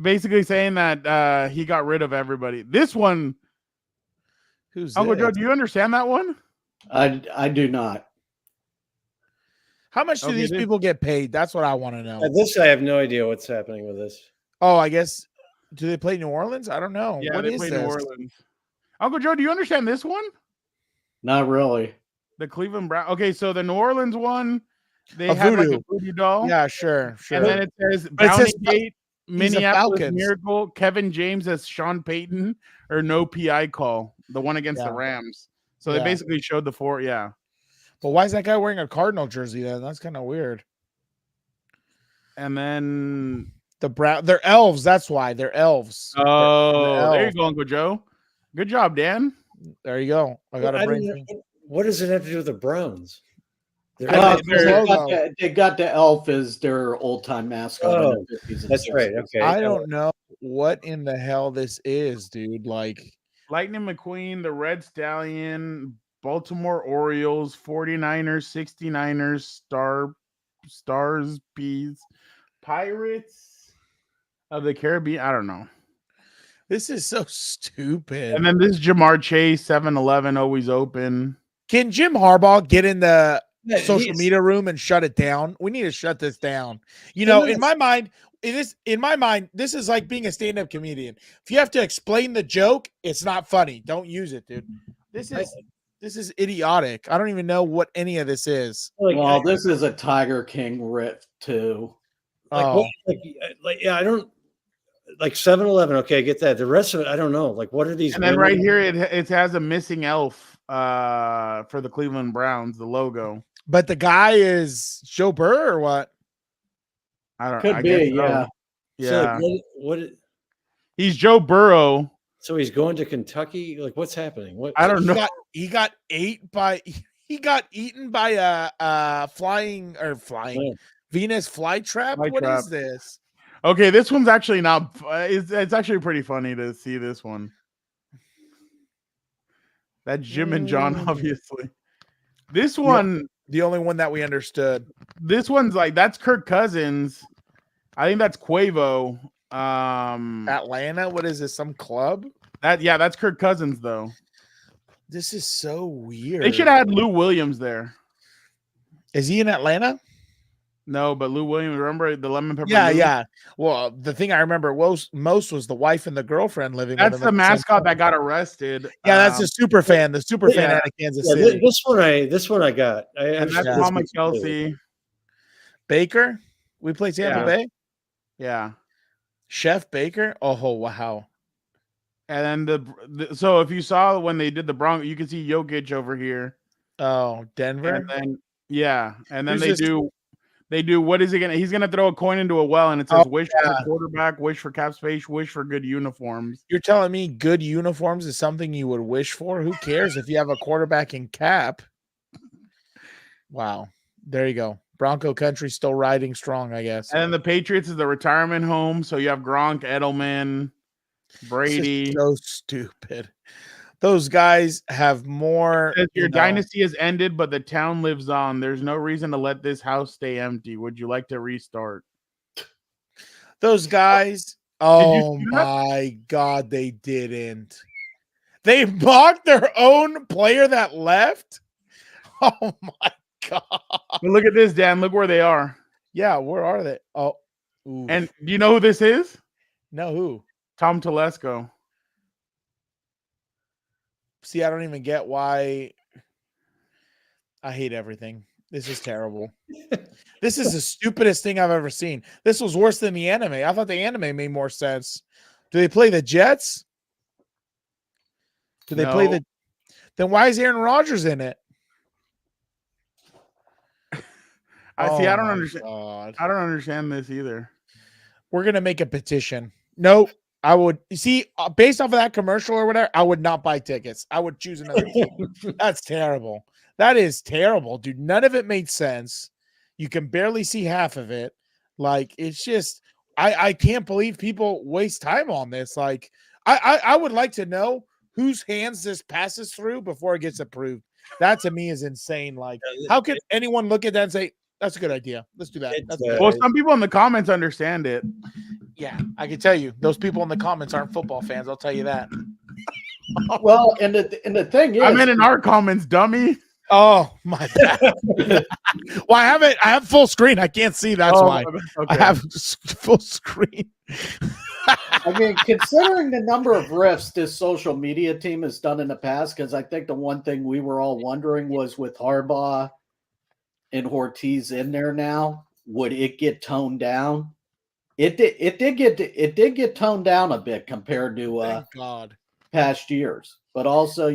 Basically saying that he got rid of everybody. This one. Who's Uncle Joe? Do you understand that one? I do not. How much do these people get paid? That's what I want to know. This I have no idea what's happening with this. Oh, I guess. Do they play New Orleans? I don't know. Yeah, what they play New Orleans. Uncle Joe, do you understand this one? Not really. The Cleveland Browns. Okay, so the New Orleans one, they have like a voodoo doll. Yeah, sure. And then it says Bounty Gate, Minneapolis Miracle, Kevin James as Sean Payton, or no PI call, the one against the Rams. So they basically showed the four. Yeah. But why is that guy wearing a Cardinal jersey then? That's kind of weird. And then they're elves. That's why they're elves. Oh, there you go, Uncle Joe. Good job, Dan. There you go. I got to bring. What does it have to do with the Browns? They got the elf as their old time mascot. Oh, that's right. Okay. I don't know what in the hell this is, dude. Like Lightning McQueen, the Red Stallion, Baltimore Orioles, 49ers, 69ers, Stars, Bees, Pirates of the Caribbean. I don't know. This is so stupid. And then this is Jamar Chase, 7-Eleven, always open. Can Jim Harbaugh get in the social media room and shut it down? We need to shut this down. In my mind, this is like being a stand-up comedian. If you have to explain the joke, it's not funny. Don't use it, dude. This is idiotic. I don't even know what any of this is. Well, this is a Tiger King riff too. I don't like 7-Eleven. Okay, I get that. The rest of it, I don't know. Like, what are these? And then right here, it has a missing elf for the Cleveland Browns, the logo. But the guy is Joe Burrow or what? I don't. Could be, yeah. Yeah. So what? He's Joe Burrow. So he's going to Kentucky. Like, what's happening? What? I don't know. He got eaten by a flying Venus flytrap. What is this? Okay, this one's actually not. It's actually pretty funny to see this one. That's Jim and John, obviously. This one, the only one that we understood. This one's that's Kirk Cousins. I think that's Quavo. Atlanta. What is this? Some club? That's Kirk Cousins though. This is so weird. They should have had Lou Williams there. Is he in Atlanta? No, but Lou Williams, remember the lemon pepper? Yeah, Lou? yeah. Well, the thing I remember most was the wife and the girlfriend living with That's him. the mascot that got arrested. Yeah, that's the super fan. The super fan out of Kansas City. This one I got. And that's Mama Kelsey. Baker? We played Tampa Bay? Yeah. Chef Baker? Oh, wow. And then so if you saw when they did the Broncos, you can see Jokic over here. Oh, Denver? And then and then they do what is he gonna? He's gonna throw a coin into a well, and it says wish for quarterback, wish for cap space, wish for good uniforms. You're telling me good uniforms is something you would wish for? Who cares if you have a quarterback in cap? Wow. There you go. Bronco country still riding strong, I guess. And then the Patriots is the retirement home. So you have Gronk, Edelman, Brady. So stupid. Those guys have more. Your dynasty has ended, but the town lives on. There's no reason to let this house stay empty. Would you like to restart? Those guys. Oh my God, they didn't. They mocked their own player that left. Oh my God. But look at this, Dan. Look where they are. Yeah, where are they? Oh, oof. And do you know who this is? No, who? Tom Telesco. See, I don't even get why. I hate everything. This is terrible. This is the stupidest thing I've ever seen. This was worse than the anime. I thought the anime made more sense. Do they play the Jets? Do they play the? Then why is Aaron Rodgers in it? I don't understand. God. I don't understand this either. We're gonna make a petition. Nope. I would see based off of that commercial or whatever. I would not buy tickets. I would choose another team. That's terrible. That is terrible, dude. None of it made sense. You can barely see half of it. Like it's just, I can't believe people waste time on this. Like I would like to know whose hands this passes through before it gets approved. That to me is insane. Like how could anyone look at that and say that's a good idea? Let's do that. Well, some people in the comments understand it. Yeah, I can tell you, those people in the comments aren't football fans. I'll tell you that. Well, and the thing is, I meant in our comments, dummy. Oh my bad. Well, I have full screen. I can't see. That's why I have full screen. I mean, considering the number of riffs this social media team has done in the past, because I think the one thing we were all wondering was with Harbaugh and Ortiz in there now, would it get toned down? It did get toned down a bit compared to past years, but also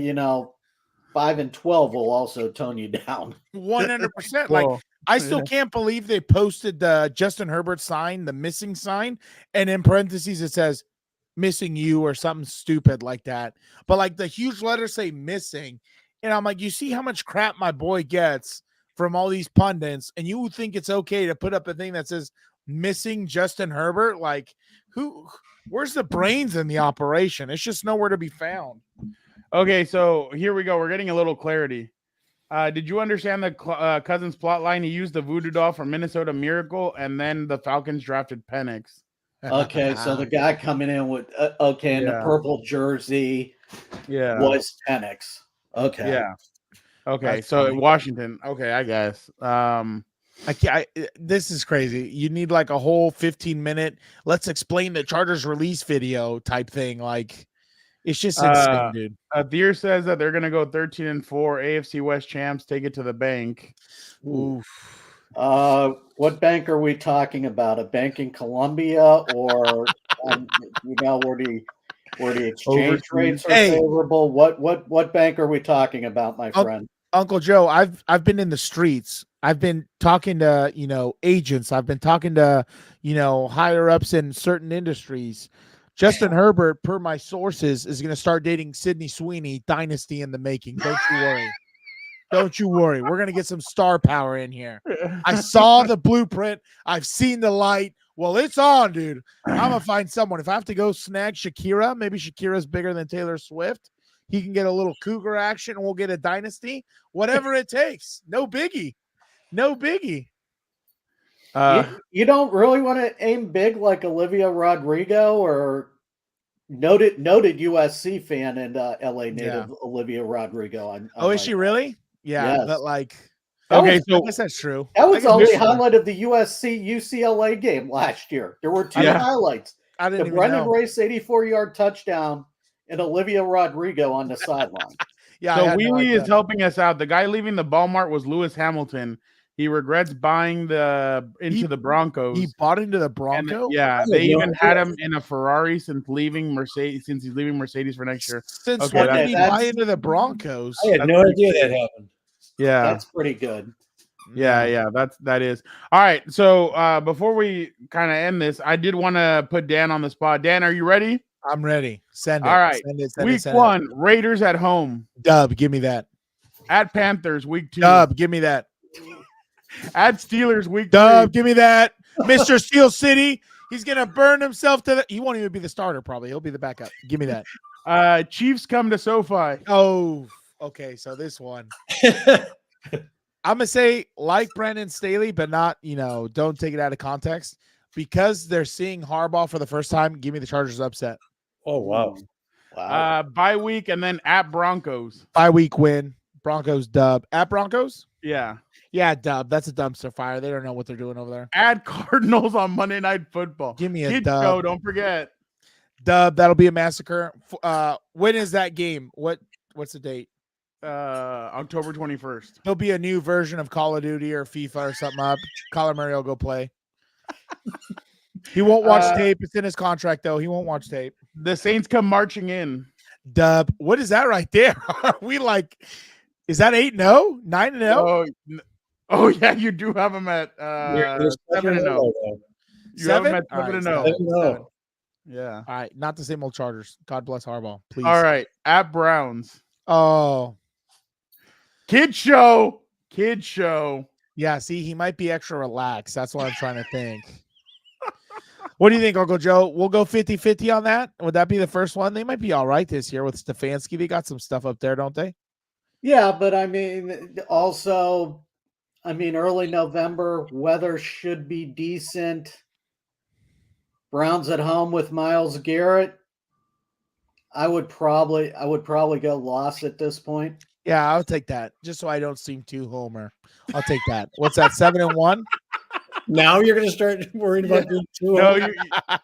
5 and 12 will also tone you down 100%. Like I still can't believe they posted the Justin Herbert sign, the missing sign, and in parentheses it says missing you or something stupid like that. But like the huge letters say missing, and I'm like, you see how much crap my boy gets from all these pundits, and you would think it's okay to put up a thing that says missing Justin Herbert? Like where's the brains in the operation? It's just nowhere to be found. Okay, so here we go. We're getting a little clarity. Did you understand the Cousins plot line? He used the voodoo doll from Minnesota Miracle, and then the Falcons drafted Penix. Okay, so the guy coming in with in the purple jersey was Penix. Okay. Yeah. Okay, that's so funny. Washington. Okay, I guess. This is crazy. You need like a whole 15-minute let's explain the Chargers release video type thing. Like it's just insane, dude. Deer says that they're gonna go 13-4, AFC West champs, take it to the bank. Oof. What bank are we talking about? A bank in Colombia or where the exchange rates are favorable? What bank are we talking about, my friend? Uncle Joe, I've been in the streets. I've been talking to, agents. I've been talking to, higher ups in certain industries. Justin Herbert, per my sources, is going to start dating Sydney Sweeney, dynasty in the making. Don't you worry. Don't you worry. We're going to get some star power in here. I saw the blueprint. I've seen the light. Well, it's on, dude. I'm going to find someone. If I have to go snag Shakira, maybe Shakira's bigger than Taylor Swift. He can get a little cougar action and we'll get a dynasty. Whatever it takes. No biggie. No biggie. You don't really want to aim big like Olivia Rodrigo or noted USC fan and LA native Olivia Rodrigo. Is she really? Yeah, but like Okay, I guess that's true. That was the I only guess- highlight of the USC UCLA game last year. There were two Yeah. highlights: I the didn't even Brendan know. Race 84-yard touchdown and Olivia Rodrigo on the sideline. Yeah, So I had no Wheelie idea. is helping us out. The guy leaving the ball mart was Lewis Hamilton. He regrets buying the Broncos. He bought into the And Bronco. yeah, I they had no even had idea. him in a Ferrari since he's leaving Mercedes for next year. Since Okay, when that- did he buy into the Broncos? I had no idea that happened. Yeah, That's pretty good. yeah, that is. All right. So before we kind of end this, I did want to put Dan on the spot. Dan, are you ready? I'm ready. Send it. All right. Send it, send it, Week send it. 1, Raiders at home. Dub, give me that. At Panthers, week 2. Dub, give me that. At Steelers, week Dub, 3. give me that. Mr. Steel City. He's gonna burn himself to the. He won't even be the starter. Probably he'll be the backup. Give me that. Chiefs come to SoFi. Oh, okay. So this one, I'm gonna say like Brandon Staley, but not. Don't take it out of context because they're seeing Harbaugh for the first time. Give me the Chargers upset. Oh wow. Bye week and then at Broncos. Bye week win. Broncos dub. At Broncos. Yeah. Yeah, dub. That's a dumpster fire. They don't know what they're doing over there. At Cardinals on Monday Night Football. Give me a Kid dub. Show, don't forget. Dub. That'll be a massacre. When is that game? What's the date? October 21st. There'll be a new version of Call of Duty or FIFA or something up. Kyler Murray will go play. He won't watch tape. It's in his contract, though. He won't watch tape. The Saints come marching in. Dub. What is that right there? Are we like, is that 8-0? 9-0? Oh, yeah, you do have them at 7-0. You have them at 7-0. 7-0. Yeah. All right. Not the same old Chargers. God bless Harbaugh. Please. All right. At Browns. Oh. Kid Show. Kid Show. Yeah, see, he might be extra relaxed. That's what I'm trying to think. What do you think, Uncle Joe? We'll go 50-50 on that. Would that be the first one? They might be all right this year with Stefanski. They got some stuff up there, don't they? Yeah, but I mean, also, early November, weather should be decent. Browns at home with Myles Garrett. I would probably go loss at this point. Yeah, I'll take that. Just so I don't seem too homer. I'll take that. What's that? 7-1? Now you're going to start worrying about being too No, old.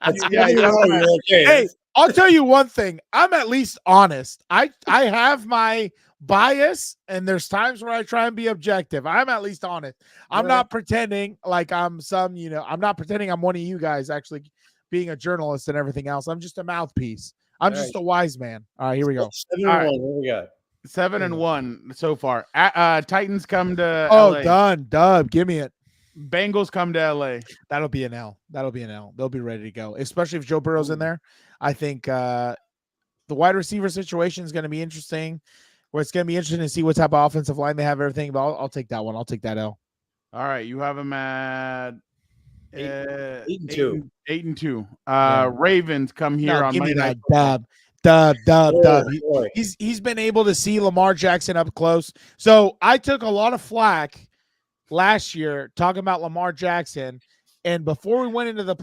okay. Hey, I'll tell you one thing. I'm at least honest. I have my bias, and there's times where I try and be objective. I'm at least honest. I'm not pretending like I'm I'm not pretending I'm one of you guys actually being a journalist and everything else. I'm just a mouthpiece. I'm just a wise man. All right, here we go. 7-1. What we got? 7-1 so far. Titans come to LA. Done. Dub. Give me it. Bengals come to LA. That'll be an L. They'll be ready to go, especially if Joe Burrow's in there. I think the wide receiver situation is going to be interesting. Where it's going to be interesting to see what type of offensive line they have, everything. But I'll take that one. I'll take that L. All right, you have them at 8-2. 8-2. Yeah. Ravens come here on give me Monday that Night. dub. He's been able to see Lamar Jackson up close. So I took a lot of flack last year talking about Lamar Jackson, and before we went into the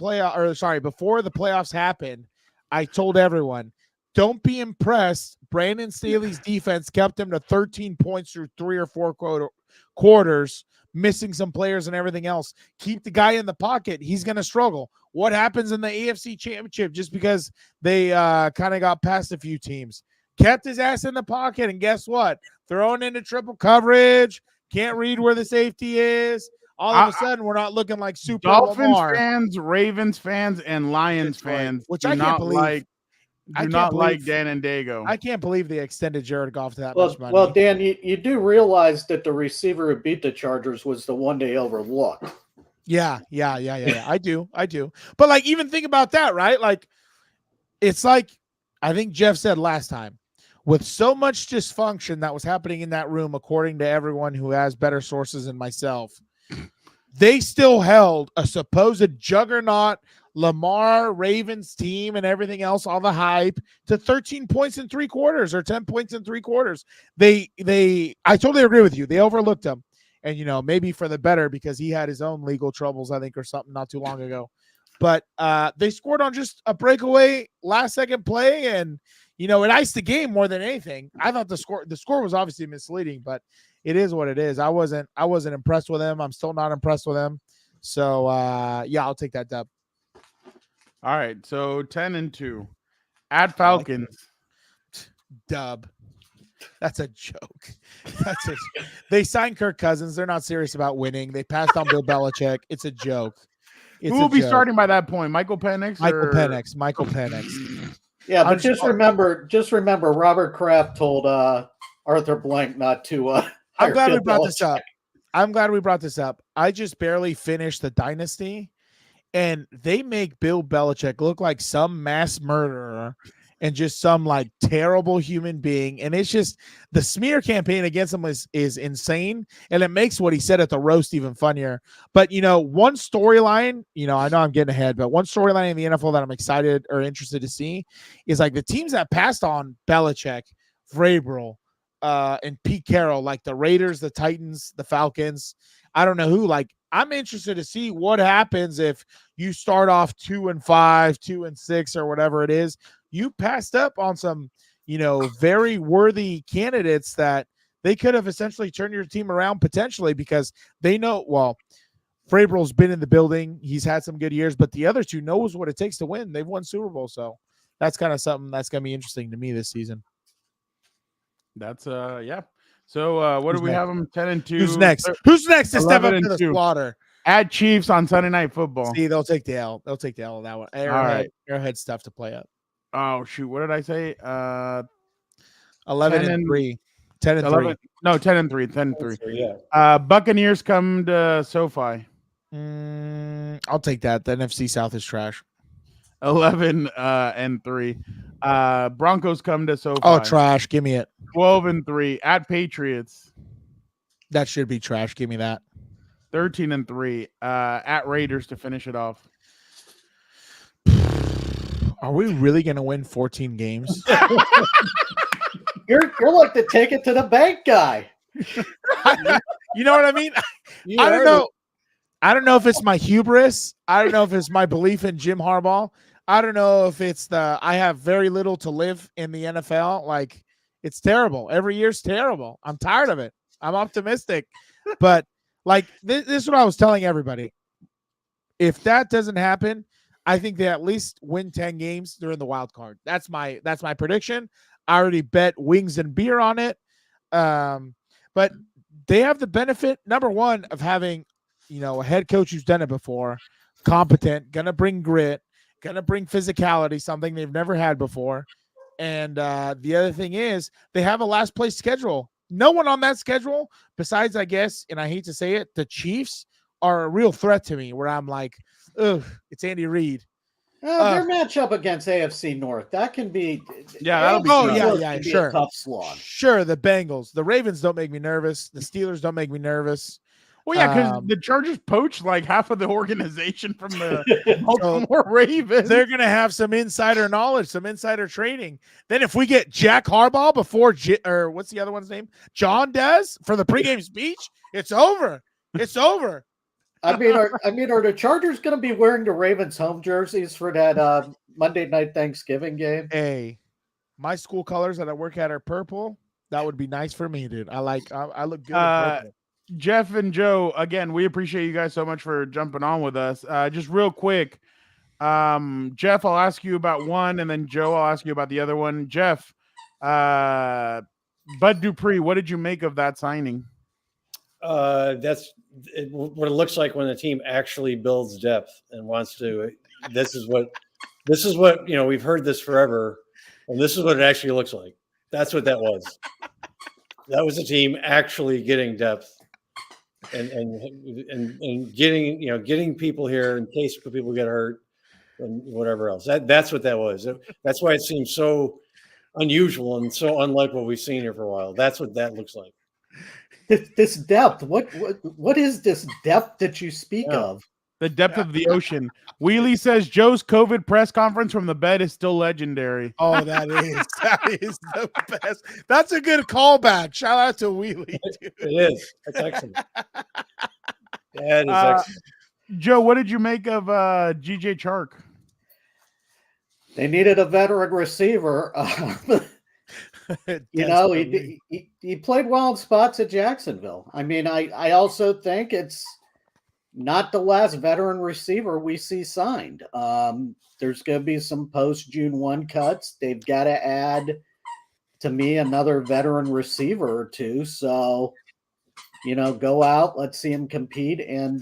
before the playoffs happened, I told everyone, don't be impressed. Brandon Staley's defense kept him to 13 points through 3 or 4 quarters, missing some players and everything else. Keep the guy in the pocket. He's going to struggle. What happens in the AFC Championship just because they kind of got past a few teams? Kept his ass in the pocket, and guess what? Throwing into triple coverage, can't read where the safety is. All of a sudden, we're not looking like super Dolphins Lamar. fans, Ravens fans, and Lions fans, which I can't believe. Do not like Dan In Daygo. I can't believe they extended Jared Goff to that Well, much money. well, Dan, you do realize that the receiver who beat the Chargers was the one they overlooked. Yeah. I do. But like, even think about that, right? Like, it's like I think Jeff said last time, with so much dysfunction that was happening in that room, according to everyone who has better sources than myself, they still held a supposed juggernaut Lamar Ravens team and everything else, all the hype, to 13 points in 3 quarters or 10 points in 3 quarters. I totally agree with you. They overlooked him, and maybe for the better because he had his own legal troubles, I think, or something not too long ago. But they scored on just a breakaway last second play, and it iced the game more than anything. I thought the score was obviously misleading, but it is what it is. I wasn't impressed with him. I'm still not impressed with him. So yeah, I'll take that dub. All right, so 10-2 at Falcons. Dub. That's a joke. They signed Kirk Cousins. They're not serious about winning. They passed on Bill Belichick. It's a joke. Who will be starting by that point? Michael Penix? Michael Penix. Yeah, but just remember, Robert Kraft told Arthur Blank not to. I'm glad we brought this up. I just barely finished the Dynasty, and they make Bill Belichick look like some mass murderer and just some like terrible human being. And it's just the smear campaign against him is insane. And it makes what he said at the roast even funnier. But, one storyline, I know I'm getting ahead, but one storyline in the NFL that I'm excited or interested to see is like the teams that passed on Belichick, Vrabel, and Pete Carroll, like the Raiders, the Titans, the Falcons. I don't know who. Like, I'm interested to see what happens if you start off 2-5, 2-6, or whatever it is. You passed up on some, very worthy candidates that they could have essentially turned your team around potentially because they know, well, Vrabel's been in the building. He's had some good years, but the other two knows what it takes to win. They've won Super Bowl. So that's kind of something that's going to be interesting to me this season. That's yeah. So what do we have them 10-2? Who's next? Who's next to step up to the slaughter? At Chiefs on Sunday Night Football. See, they'll take the L. They'll take the L on that one. Arrowhead stuff to play up. Oh shoot! What did I say? 11-3. 10-3. No, 10-3. 10-3. Yeah. Buccaneers come to SoFi. I'll take that. The NFC South is trash. 11-3. Broncos come to SoFi. Oh, trash. Give me it. 12-3 at Patriots. That should be trash. Give me that. 13-3 at Raiders to finish it off. Are we really going to win 14 games? You're like the take it to the bank guy. You know what I mean? I don't know. I don't know if it's my hubris. I don't know if it's my belief in Jim Harbaugh. I don't know if it's I have very little to live in the NFL. Like, it's terrible. Every year's terrible. I'm tired of it. I'm optimistic. But, like, this is what I was telling everybody. If that doesn't happen, I think they at least win 10 games during the wild card. That's my prediction. I already bet wings and beer on it. But they have the benefit, number one, of having, a head coach who's done it before, competent, going to bring grit, going to bring physicality, something they've never had before. And the other thing is they have a last place schedule. No one on that schedule besides, I guess, and I hate to say it, the Chiefs are a real threat to me where I'm like, ugh, it's Andy Reid. Their matchup against AFC North, that can be. Yeah, that'll be. Sure. A tough slog. Sure, the Bengals, the Ravens don't make me nervous. The Steelers don't make me nervous. Well, yeah, because the Chargers poached like half of the organization from the Baltimore Ravens. They're going to have some insider knowledge, some insider trading. Then if we get Jack Harbaugh before, or what's the other one's name? John does for the pregame speech, it's over. It's over. I mean, are the Chargers going to be wearing the Ravens home jerseys for that Monday night Thanksgiving game? Hey, my school colors that I work at are purple. That would be nice for me, dude. I look good. In purple. Jeff and Joe, again, we appreciate you guys so much for jumping on with us. Just real quick, Jeff, I'll ask you about one, and then Joe, I'll ask you about the other one. Jeff, Bud Dupree, what did you make of that signing? That's what it looks like when the team actually builds depth and wants to. This is what we've heard this forever, and this is what it actually looks like. That's what that was. That was a team actually getting depth. And getting people here in case people get hurt and whatever else. That's what that was. That's why it seems so unusual and so unlike what we've seen here for a while. That's what that looks like. This depth. What is this depth that you speak of? The depth of the ocean. Wheelie says Joe's COVID press conference from the bed is still legendary. Oh, that is the best. That's a good callback. Shout out to Wheelie. It is. That's excellent. That is excellent. Joe, what did you make of DJ Chark? They needed a veteran receiver. You know, he played well in spots at Jacksonville. I mean, I also think it's not the last veteran receiver we see signed. There's going to be some post June 1 cuts. They've got to add, to me, another veteran receiver or two. So, you know, go out, let's see him compete, and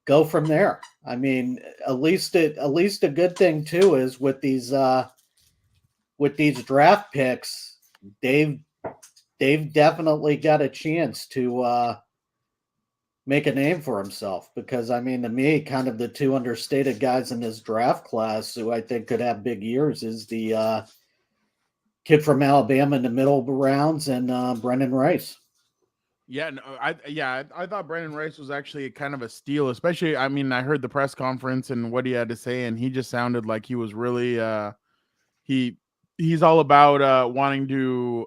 go from there. I mean, at least a good thing too is with these draft picks, they've definitely got a chance to make a name for himself, because I mean, to me, kind of the two understated guys in this draft class who I think could have big years is the kid from Alabama in the middle rounds and Brendan Rice. Yeah, no, I thought Brandon Rice was actually kind of a steal, especially. I mean, I heard the press conference and what he had to say, and he just sounded like he was really he's all about wanting to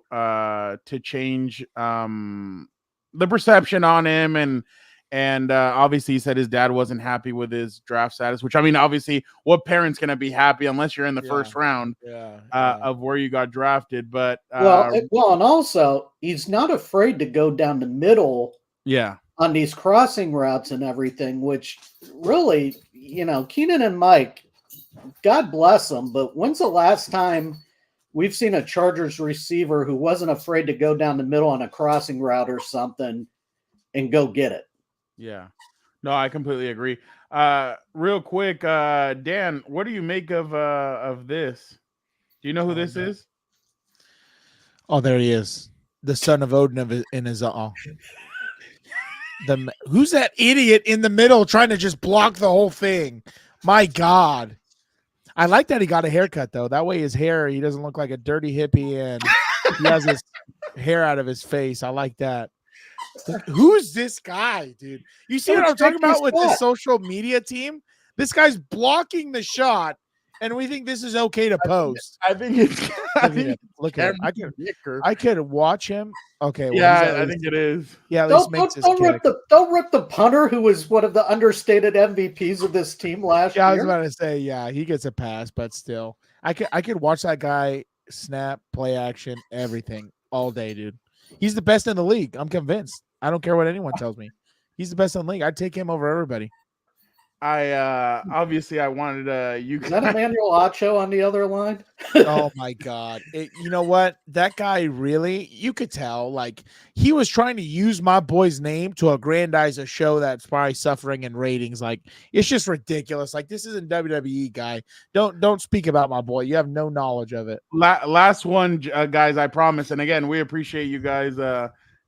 change the perception on him, and obviously he said his dad wasn't happy with his draft status, which, I mean, obviously what parent's going to be happy unless you're in the first round of where you got drafted. But well, and also he's not afraid to go down the middle on these crossing routes and everything, which really, you know, Keenan and Mike, God bless them, but when's the last time we've seen a Chargers receiver who wasn't afraid to go down the middle on a crossing route or something and go get it? Yeah. No, I completely agree. Real quick, Dan, what do you make of this? Do you know who this is? Oh, there he is. The son of Odin in his who's that idiot in the middle trying to just block the whole thing? My God. I like that he got a haircut, though. That way his hair, he doesn't look like a dirty hippie, and he has his hair out of his face. I like that. Who's this guy, dude? You see what I'm talking about with the social media team? This guy's blocking the shot, and we think this is okay to post. I think it's. Look at him. I could watch him. Okay. Well, yeah, I think it is. Yeah. Don't rip the punter who was one of the understated MVPs of this team last year. Yeah, I was about to say, yeah, he gets a pass, but still, I could watch that guy snap, play action, everything all day, dude. He's the best in the league. I'm convinced. I don't care what anyone tells me. He's the best in the league. I'd take him over everybody. Obviously I wanted you. Is that Emmanuel Acho on the other line? Oh my God. You know what? That guy really, you could tell, like, he was trying to use my boy's name to aggrandize a show that's probably suffering in ratings. Like, it's just ridiculous. Like, this isn't WWE, guy. Don't speak about my boy. You have no knowledge of it. Last one, guys, I promise. And again, we appreciate you guys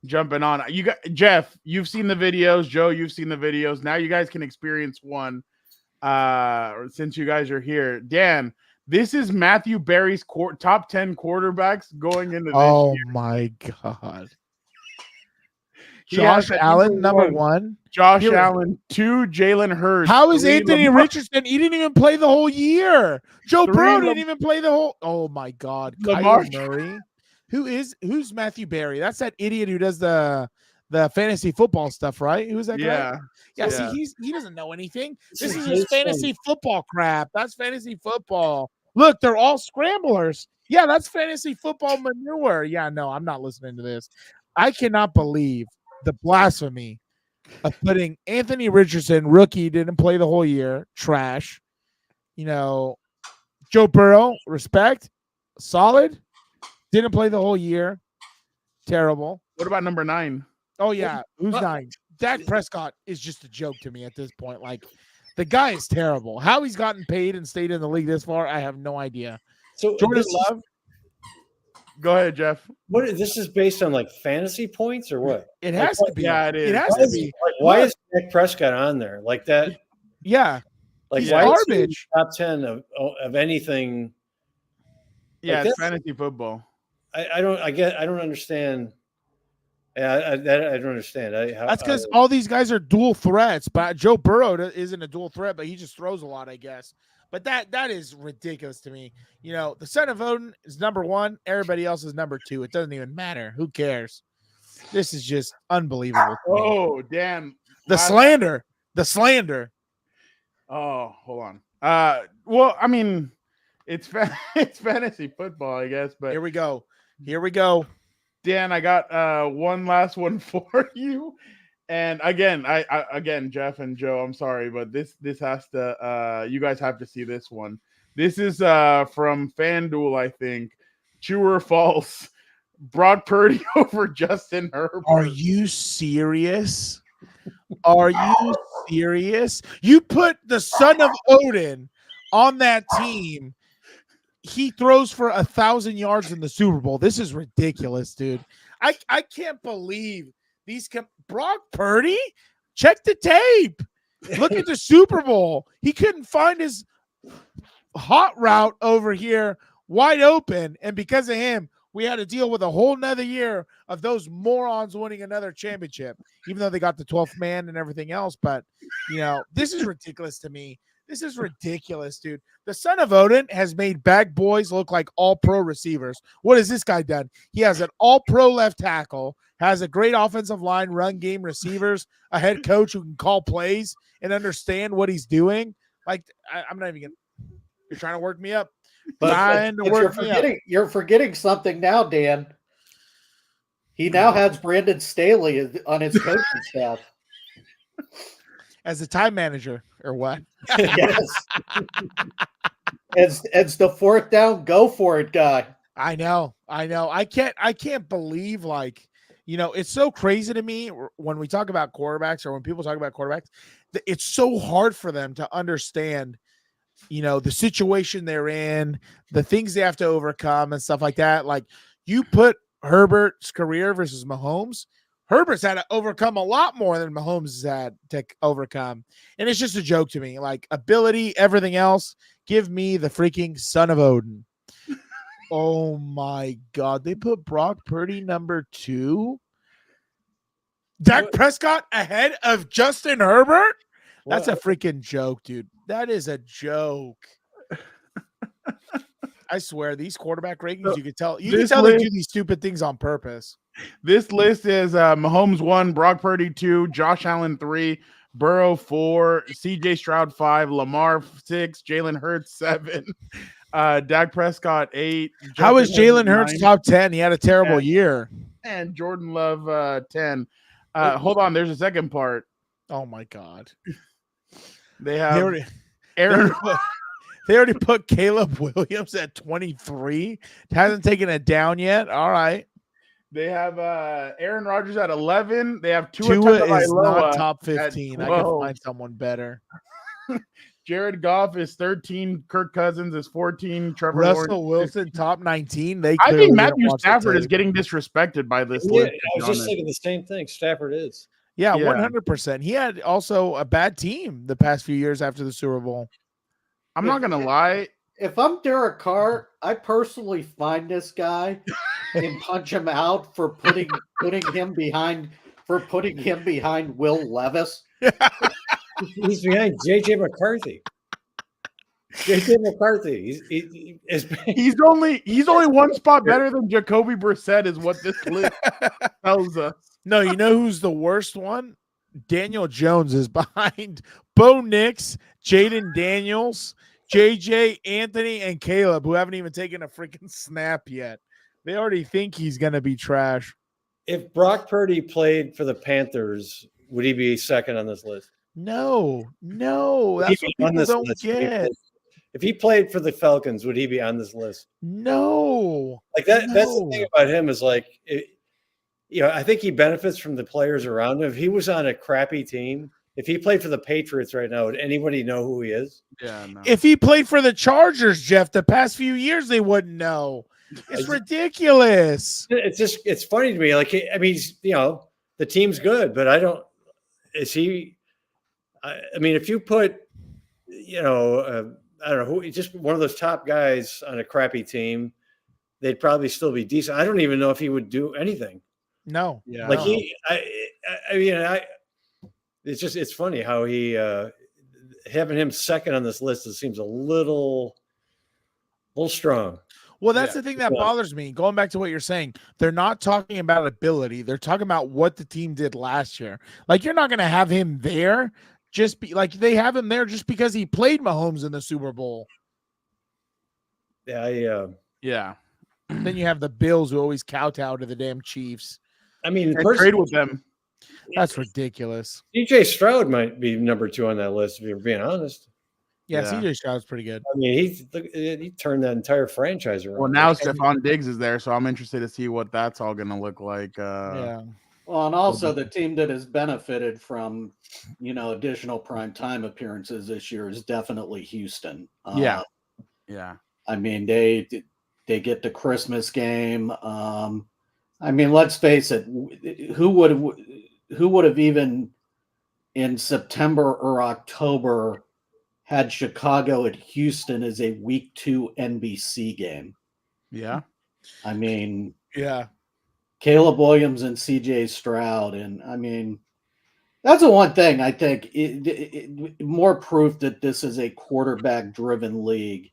jumping on. You got Jeff, you've seen the videos. Joe, you've seen the videos. Now you guys can experience one since you guys are here. Dan, this is Matthew Berry's top 10 quarterbacks going into this year. My God. Josh Allen, number one. Josh Allen, 2. Jalen Hurts. How is Anthony Richardson? He didn't even play the whole year. Joe Burrow didn't even play the whole. Oh my God. Kyler Murray. Who's Matthew Berry? That's that idiot who does the fantasy football stuff, right? Who's that guy? Yeah. See, he doesn't know anything. This is his fantasy football crap. That's fantasy football. Look, they're all scramblers. Yeah, that's fantasy football manure. Yeah, no, I'm not listening to this. I cannot believe the blasphemy of putting Anthony Richardson, rookie, didn't play the whole year, trash. You know, Joe Burrow, respect, solid. Didn't play the whole year. Terrible. What about number 9? Oh, yeah. Who's 9? Dak Prescott is just a joke to me at this point. Like, the guy is terrible. How he's gotten paid and stayed in the league this far, I have no idea. So Jordan Love. Go ahead, Jeff. This is based on like fantasy points or what? It has to be. Yeah, it is. It has to be. Why is Dak Prescott on there like that? Yeah. Like, he's why garbage. is he top 10 of anything? Yeah, like it's fantasy football. I don't understand. I don't understand. That's because all these guys are dual threats. But Joe Burrow isn't a dual threat, but he just throws a lot, I guess. But that is ridiculous to me. You know, the son of Odin is number 1. Everybody else is number 2. It doesn't even matter. Who cares? This is just unbelievable. Oh, damn. The slander. The slander. Oh, hold on. Well, I mean, it's it's fantasy football, I guess. But Here we go. Here we go. Dan, I got one last one for you. And again, again, Jeff and Joe, I'm sorry, but this has to you guys have to see this one. This is from FanDuel, I think. True or false? Brock Purdy over Justin Herbert. Are you serious? Are you serious? You put the son of Odin on that team. He throws for 1,000 yards in the Super Bowl. This is ridiculous, dude. I can't believe these. Brock Purdy? Check the tape. Look at the Super Bowl. He couldn't find his hot route over here wide open. And because of him, we had to deal with a whole nother year of those morons winning another championship, even though they got the 12th man and everything else. But, this is ridiculous to me. This is ridiculous, dude. The son of Odin has made bag boys look like all-pro receivers. What has this guy done? He has an all-pro left tackle, has a great offensive line, run game receivers, a head coach who can call plays and understand what he's doing. Like, I'm not even going to – you're trying to work me up. But you're forgetting something now, Dan. He now has Brandon Staley on his coaching staff. As a time manager, or what? Yes. As the fourth down, go for it guy. I know. I can't believe, it's so crazy to me when we talk about quarterbacks, or when people talk about quarterbacks, it's so hard for them to understand, the situation they're in, the things they have to overcome and stuff like that. Like, you put Herbert's career versus Mahomes. Herbert's had to overcome a lot more than Mahomes has had to overcome. And it's just a joke to me. Like, ability, everything else, give me the freaking son of Odin. Oh, my God. They put Brock Purdy number 2. Dak Prescott ahead of Justin Herbert? That's a freaking joke, dude. That is a joke. I swear, these quarterback rankings, you can tell they do these stupid things on purpose. This list is Mahomes 1, Brock Purdy 2, Josh Allen 3, Burrow 4, CJ Stroud 5, Lamar 6, Jalen Hurts 7, Dak Prescott 8. How is Jalen Hurts top 10? He had a terrible year. And Jordan Love 10. Hold on, there's a second part. Oh my God. They have Aaron. They already put Caleb Williams at 23. Hasn't taken it down yet. All right. They have Aaron Rodgers at 11. They have Tua is not top 15. I can find someone better. Jared Goff is 13. Kirk Cousins is 14. Trevor Russell Wilson top 19. I think Matthew Stafford is getting disrespected by this list. I was just thinking the same thing. Stafford is. Yeah, 100%. He had also a bad team the past few years after the Super Bowl. I'm not gonna lie. If I'm Derek Carr, I personally find this guy and punch him out for putting him behind Will Levis. He's behind JJ McCarthy. JJ McCarthy. He's only one spot better than Jacoby Brissett, is what this list tells us. No, you know who's the worst one? Daniel Jones is behind Bo Nix, Jaden Daniels, JJ, Anthony, and Caleb, who haven't even taken a freaking snap yet. They already think he's going to be trash. If Brock Purdy played for the Panthers, would he be second on this list? No. That's what people don't get. If he played for the Falcons, would he be on this list? No. Like that. No. That's the thing about him is like, I think he benefits from the players around him. If he was on a crappy team, if he played for the Patriots right now, would anybody know who he is? Yeah. No. If he played for the Chargers, Jeff, the past few years, they wouldn't know. It's ridiculous. It's funny to me. Like, I mean, the team's good, but I don't. Is he? I mean, if you put, I don't know who, just one of those top guys on a crappy team, they'd probably still be decent. I don't even know if he would do anything. No. Yeah. Like it's funny how he having him second on this list. It seems a little strong. Well, that's the thing that bothers me. Going back to what you're saying, they're not talking about ability. They're talking about what the team did last year. Like, you're not going to have him there they have him there just because he played Mahomes in the Super Bowl. Yeah. Then you have the Bills who always kowtow to the damn Chiefs. I mean, And trade with them. That's ridiculous. DJ Stroud might be number 2 on that list if you're being honest. Yeah, CJ Stroud's pretty good. I mean, he turned that entire franchise around. Well, now Stephon Diggs is there, so I'm interested to see what that's all going to look like. Yeah. Well, and also the team that has benefited from, additional prime time appearances this year is definitely Houston. Yeah. I mean, they get the Christmas game. I mean, let's face it. Who would have even in September or October had Chicago at Houston as a week 2 NBC game? Yeah. I mean, yeah. Caleb Williams and CJ Stroud. And I mean, that's the one thing I think more proof that this is a quarterback driven league.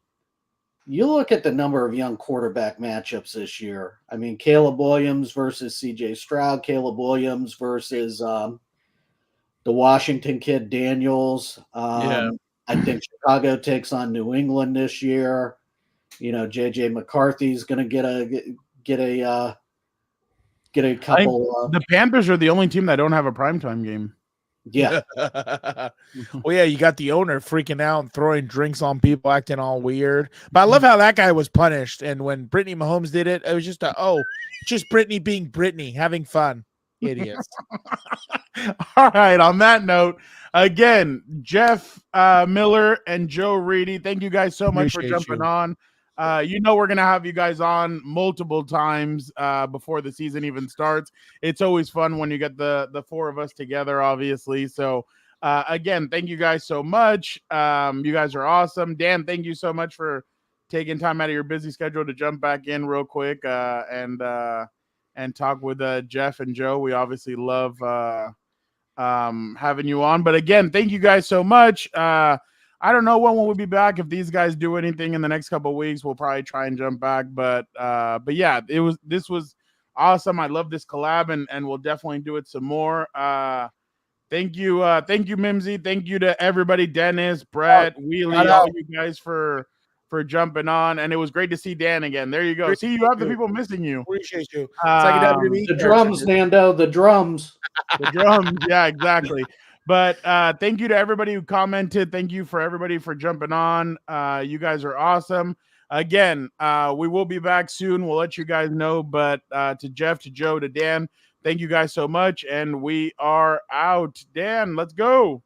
You look at the number of young quarterback matchups this year. I mean, Caleb Williams versus CJ Stroud, Caleb Williams versus the Washington kid Daniels. I think Chicago takes on New England this year. JJ McCarthy's going to get a couple. The Panthers are the only team that don't have a primetime game. Yeah. Well, yeah, you got the owner freaking out and throwing drinks on people, acting all weird. But I love how that guy was punished. And when Brittany Mahomes did it, it was just just Brittany being Brittany, having fun. Idiots. All right. On that note, again, Jeff Miller and Joe Reedy, thank you guys so much for jumping on. We're going to have you guys on multiple times before the season even starts. It's always fun when you get the 4 of us together, obviously. So, again, thank you guys so much. You guys are awesome. Dan, thank you so much for taking time out of your busy schedule to jump back in real quick and talk with Jeff and Joe. We obviously love having you on. But, again, thank you guys so much. I don't know when we'll be back. If these guys do anything in the next couple of weeks, we'll probably try and jump back. But yeah, this was awesome. I love this collab, and we'll definitely do it some more. Thank you, Mimsy. Thank you to everybody, Dennis, Brett, Wheelie, all you guys for jumping on. And it was great to see Dan again. There you go. See, you have the people missing you. Appreciate you. It's like a WWE. The drums, Nando. The drums. The drums. Yeah, exactly. But thank you to everybody who commented. Thank you for everybody for jumping on. You guys are awesome. Again, we will be back soon. We'll let you guys know. But to Jeff, to Joe, to Dan, thank you guys so much. And we are out. Dan, let's go.